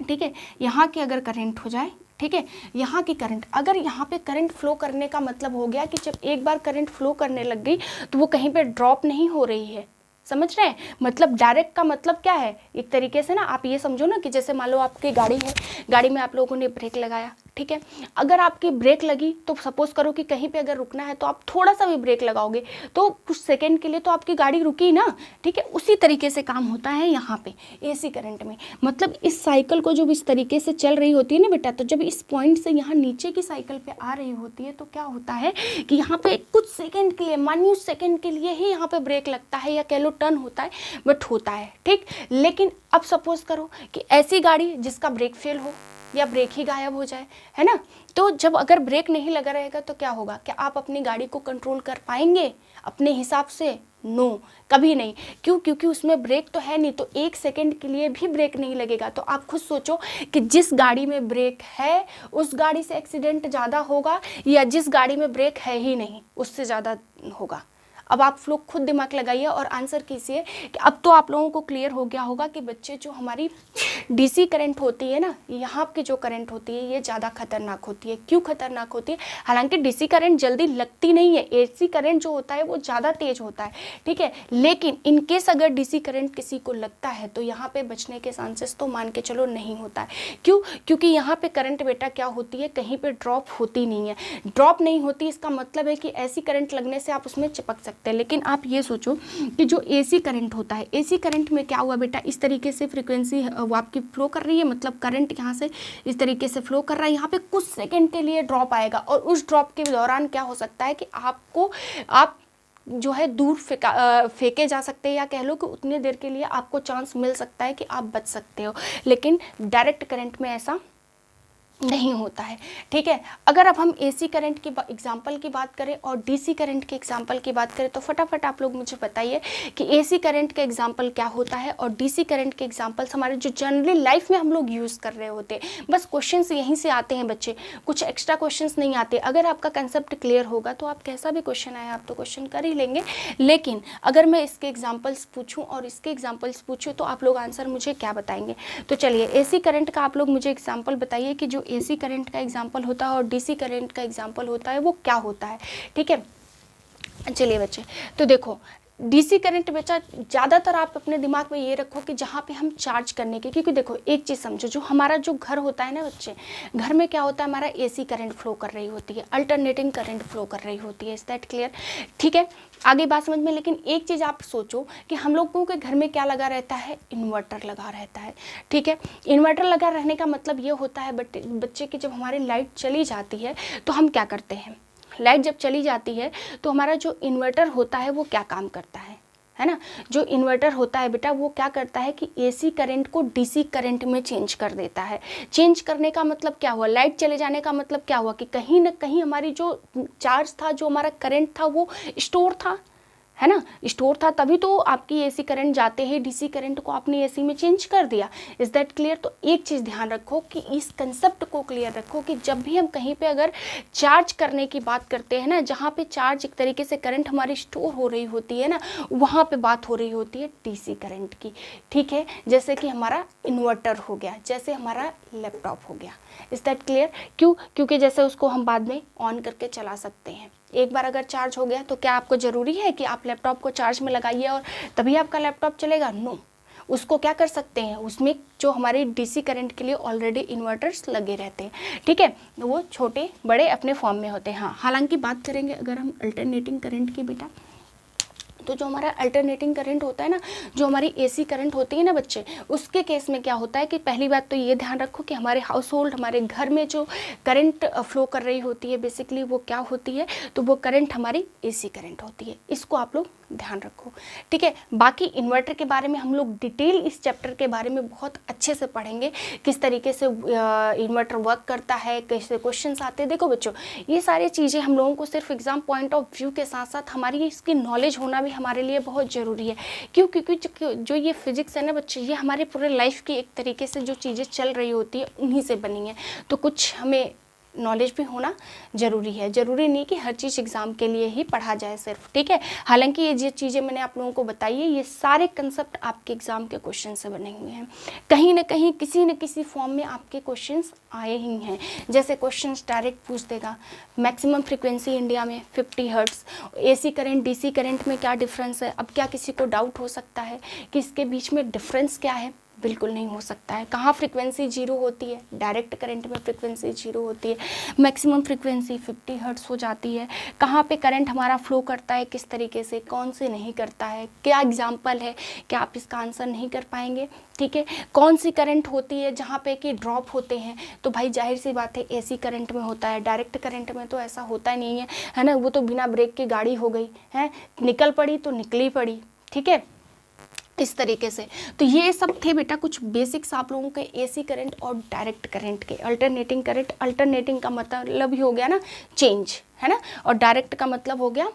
ठीक है, यहाँ की अगर करंट हो जाए, ठीक है, यहाँ की करंट, अगर यहाँ पे करंट फ्लो करने का मतलब हो गया कि जब एक बार करंट फ्लो करने लग गई तो वो कहीं पे ड्रॉप नहीं हो रही है। समझ रहे हैं? मतलब डायरेक्ट का मतलब क्या है, एक तरीके से ना आप ये समझो ना कि जैसे मान लो आपकी गाड़ी है, गाड़ी में आप लोगों ने ब्रेक लगाया, ठीक है, अगर आपकी ब्रेक लगी तो सपोज करो कि कहीं पे अगर रुकना है तो आप थोड़ा सा भी ब्रेक लगाओगे तो कुछ सेकंड के लिए तो आपकी गाड़ी रुकी ना, ठीक है। उसी तरीके से काम होता है यहाँ पे एसी करंट में। मतलब इस साइकिल को जब इस तरीके से चल रही होती है ना बेटा, तो जब इस पॉइंट से यहाँ नीचे की साइकिल पे आ रही होती है तो क्या होता है कि यहाँ पे कुछ सेकेंड के लिए, मान्यूट सेकेंड के लिए ही यहाँ पे ब्रेक लगता है, या कह लो टर्न होता है, बट होता है, ठीक। लेकिन अब सपोज करो कि ऐसी गाड़ी जिसका ब्रेक फेल हो, या ब्रेक ही गायब हो जाए, है ना। तो जब अगर ब्रेक नहीं लगा रहेगा तो क्या होगा, क्या आप अपनी गाड़ी को कंट्रोल कर पाएंगे अपने हिसाब से? नो, कभी नहीं। क्यों? क्योंकि उसमें ब्रेक तो है नहीं, तो 1 सेकंड के लिए भी ब्रेक नहीं लगेगा। तो आप खुद सोचो कि जिस गाड़ी में ब्रेक है उस गाड़ी से एक्सीडेंट ज़्यादा होगा या जिस गाड़ी में ब्रेक है ही नहीं उससे ज़्यादा होगा। अब आप लोग खुद दिमाग लगाइए और आंसर कीजिए कि अब तो आप लोगों को क्लियर हो गया होगा कि बच्चे जो हमारी डीसी करंट होती है ना, यहाँ की जो करंट होती है ये ज़्यादा खतरनाक होती है। क्यों खतरनाक होती है? हालांकि डीसी करंट जल्दी लगती नहीं है, एसी करंट जो होता है वो ज़्यादा तेज होता है, ठीक है। लेकिन इनकेस अगर डीसी करंट किसी को लगता है तो यहाँ पे बचने के चांसेस तो मान के चलो नहीं होता है। क्यों? क्योंकि यहाँ पे करंट बेटा क्या होती है, कहीं पे ड्रॉप होती नहीं है। ड्रॉप नहीं होती इसका मतलब है कि ऐसी करंट लगने से आप उसमें चिपक सकते हैं। लेकिन आप ये सोचो कि जो एसी करंट होता है, एसी करंट में क्या हुआ बेटा, इस तरीके से फ्रीक्वेंसी वो आपकी फ्लो कर रही है, मतलब करंट यहाँ से इस तरीके से फ्लो कर रहा है, यहाँ पे कुछ सेकंड के लिए ड्रॉप आएगा और उस ड्रॉप के दौरान क्या हो सकता है कि आप जो है दूर फेंके जा सकते हैं, या कह लो कि उतनी देर के लिए आपको चांस मिल सकता है कि आप बच सकते हो। लेकिन डायरेक्ट करंट में ऐसा नहीं होता है, ठीक है। अगर अब हम एसी करंट की एग्जांपल की बात करें और डीसी करंट के एग्जांपल की बात करें तो फटाफट आप लोग मुझे बताइए कि एसी करंट का एग्जांपल क्या होता है और डीसी करंट के एग्जांपल्स हमारे जो जनरली लाइफ में हम लोग यूज़ कर रहे होते हैं। बस क्वेश्चंस यहीं से आते हैं बच्चे, कुछ एक्स्ट्रा क्वेश्चंस नहीं आते। अगर आपका कंसेप्ट क्लियर होगा तो आप कैसा भी क्वेश्चन आए आप तो क्वेश्चन कर ही लेंगे। लेकिन अगर मैं इसके एग्जाम्पल्स पूछूँ और इसके एग्जाम्पल्स पूछूँ तो आप लोग आंसर मुझे क्या बताएंगे? तो चलिए एसी करंट का आप लोग मुझे एग्जाम्पल बताइए कि जो एसी करंट का एग्जांपल होता है और डीसी करंट का एग्जांपल होता है वो क्या होता है, ठीक है। चलिए बच्चे, तो देखो डीसी करंट बच्चा ज़्यादातर आप अपने दिमाग में ये रखो कि जहाँ पे हम चार्ज करने के, क्योंकि देखो एक चीज़ समझो, जो हमारा जो घर होता है ना बच्चे, घर में क्या होता है, हमारा एसी करंट फ्लो कर रही होती है, अल्टरनेटिंग करंट फ्लो कर रही होती है। Is that clear? ठीक है, आगे बात समझ में। लेकिन एक चीज़ आप सोचो कि हम लोगों के घर में क्या लगा रहता है, इन्वर्टर लगा रहता है, ठीक है। इन्वर्टर लगा रहने का मतलब ये होता है बच्चे की जब हमारी लाइट चली जाती है तो हम क्या करते हैं, लाइट जब चली जाती है तो हमारा जो इन्वर्टर होता है वो क्या काम करता है ना। जो इन्वर्टर होता है बेटा वो क्या करता है कि एसी करंट को डीसी करंट में चेंज कर देता है। चेंज करने का मतलब क्या हुआ, लाइट चले जाने का मतलब क्या हुआ कि कहीं ना कहीं हमारी जो चार्ज था, जो हमारा करंट था वो स्टोर था, है ना, स्टोर था, तभी तो आपकी एसी करंट जाते ही डीसी करंट को आपने एसी में चेंज कर दिया। Is that clear? तो एक चीज़ ध्यान रखो कि इस कंसेप्ट को क्लियर रखो कि जब भी हम कहीं पे अगर चार्ज करने की बात करते हैं ना, जहाँ पे चार्ज एक तरीके से करंट हमारी स्टोर हो रही होती है ना, वहाँ पे बात हो रही होती है डीसी करंट की, ठीक है। जैसे कि हमारा इन्वर्टर हो गया, जैसे हमारा लैपटॉप हो गया। Is that clear? क्यों? क्योंकि जैसे उसको हम बाद में ऑन करके चला सकते हैं। एक बार अगर चार्ज हो गया तो क्या आपको ज़रूरी है कि आप लैपटॉप को चार्ज में लगाइए और तभी आपका लैपटॉप चलेगा? नो, उसको क्या कर सकते हैं, उसमें जो हमारे डीसी करंट के लिए ऑलरेडी इन्वर्टर्स लगे रहते हैं, ठीक है, वो छोटे बड़े अपने फॉर्म में होते हैं। हाँ, हालांकि बात करेंगे अगर हम अल्टरनेटिंग करंट की बेटा, तो जो हमारा अल्टरनेटिंग करंट होता है ना, जो हमारी एसी करंट होती है ना बच्चे, उसके केस में क्या होता है कि पहली बात तो ये ध्यान रखो कि हमारे हाउस होल्ड, हमारे घर में जो करंट फ्लो कर रही होती है बेसिकली वो क्या होती है, तो वो करंट हमारी एसी करंट होती है। इसको आप लोग ध्यान रखो, ठीक है। बाकी इन्वर्टर के बारे में हम लोग डिटेल इस चैप्टर के बारे में बहुत अच्छे से पढ़ेंगे, किस तरीके से इन्वर्टर वर्क करता है, कैसे क्वेश्चंस आते हैं। देखो बच्चों, ये सारी चीज़ें हम लोगों को सिर्फ एग्जाम पॉइंट ऑफ व्यू के साथ साथ हमारी इसकी नॉलेज होना भी हमारे लिए बहुत ज़रूरी है। क्यों? क्योंकि जो ये फिजिक्स है ना बच्चे, ये हमारे पूरे लाइफ की एक तरीके से जो चीज़ें चल रही होती है उन्हीं से बनी है, तो कुछ हमें नॉलेज भी होना ज़रूरी है। ज़रूरी नहीं कि हर चीज़ एग्ज़ाम के लिए ही पढ़ा जाए सिर्फ, ठीक है। हालांकि ये जो चीज़ें मैंने आप लोगों को बताई है, ये सारे कंसेप्ट आपके एग्ज़ाम के क्वेश्चन से बने हुए हैं। कहीं ना कहीं किसी न किसी फॉर्म में आपके क्वेश्चंस आए ही हैं। जैसे क्वेश्चंस डायरेक्ट पूछ देगा, मैक्सिमम फ्रीक्वेंसी इंडिया में 50 hertz, AC current DC current में क्या डिफरेंस है। अब क्या किसी को डाउट हो सकता है कि इसके बीच में डिफरेंस क्या है? बिल्कुल नहीं हो सकता है। कहाँ फ्रीक्वेंसी जीरो होती है? डायरेक्ट करंट में फ्रीक्वेंसी जीरो होती है। मैक्सिमम फ्रीक्वेंसी 50 हर्ट्ज़ हो जाती है। कहाँ पे करंट हमारा फ्लो करता है, किस तरीके से, कौन से नहीं करता है, क्या एग्जाम्पल है, क्या आप इसका आंसर नहीं कर पाएंगे, ठीक है। कौन सी करंट होती है जहाँ पे कि ड्रॉप होते हैं, तो भाई जाहिर सी बात है एसी करंट में होता है, डायरेक्ट करंट में तो ऐसा होता नहीं है ना, वो तो बिना ब्रेक की गाड़ी हो गई है, निकल पड़ी तो निकली पड़ी, ठीक है। इस तरीके से। तो ये सब थे बेटा कुछ बेसिक्स आप लोगों के एसी करंट और डायरेक्ट करंट के। अल्टरनेटिंग करंट, अल्टरनेटिंग का मतलब ही हो गया ना चेंज, है ना, और डायरेक्ट का मतलब हो गया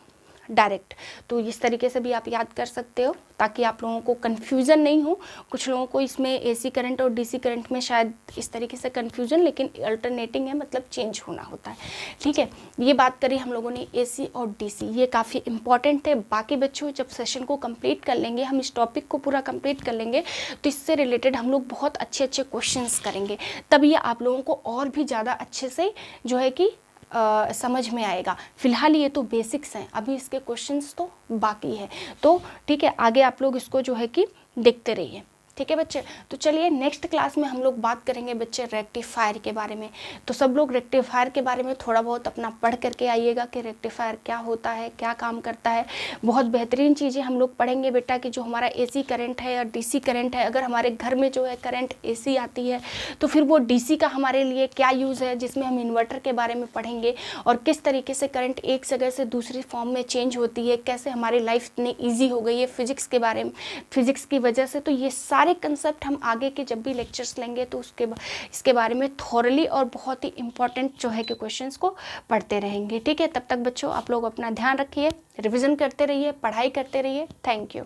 डायरेक्ट। तो इस तरीके से भी आप याद कर सकते हो ताकि आप लोगों को कन्फ्यूज़न नहीं हो। कुछ लोगों को इसमें एसी करंट और डीसी करंट में शायद इस तरीके से कन्फ्यूज़न, लेकिन अल्टरनेटिंग है मतलब चेंज होना होता है, ठीक है। ये बात करी हम लोगों ने एसी और डीसी, ये काफ़ी इंपॉर्टेंट है। बाकी बच्चों जब सेशन को कंप्लीट कर लेंगे, हम इस टॉपिक को पूरा कंप्लीट कर लेंगे, तो इससे रिलेटेड हम लोग बहुत अच्छे अच्छे क्वेश्चंस करेंगे, तब ये आप लोगों को और भी ज़्यादा अच्छे से जो है कि समझ में आएगा। फिलहाल ये तो बेसिक्स हैं, अभी इसके क्वेश्चंस तो बाकी है। तो ठीक है, आगे आप लोग इसको जो है कि देखते रहिए, ठीक है बच्चे। तो चलिए नेक्स्ट क्लास में हम लोग बात करेंगे बच्चे रेक्टिफायर के बारे में। तो सब लोग रेक्टिफायर के बारे में थोड़ा बहुत अपना पढ़ करके आइएगा कि रेक्टिफायर क्या होता है, क्या काम करता है। बहुत बेहतरीन चीज़ें हम लोग पढ़ेंगे बेटा कि जो हमारा एसी करंट है या डीसी करंट है, अगर हमारे घर में जो है करंट एसी आती है तो फिर वो डीसी का हमारे लिए क्या यूज़ है, जिसमें हम इन्वर्टर के बारे में पढ़ेंगे और किस तरीके से करंट एक जगह से दूसरी फॉर्म में चेंज होती है, कैसे हमारी लाइफ इतनी ईजी हो गई है फिजिक्स के बारे में, फिजिक्स की वजह से। तो ये सारे कंसेप्ट हम आगे के जब भी लेक्चर्स लेंगे तो इसके बारे में थॉरली और बहुत ही इंपॉर्टेंट जो है कि क्वेश्चंस को पढ़ते रहेंगे, ठीक है। तब तक बच्चों आप लोग अपना ध्यान रखिए, रिवीजन करते रहिए, पढ़ाई करते रहिए। Thank you.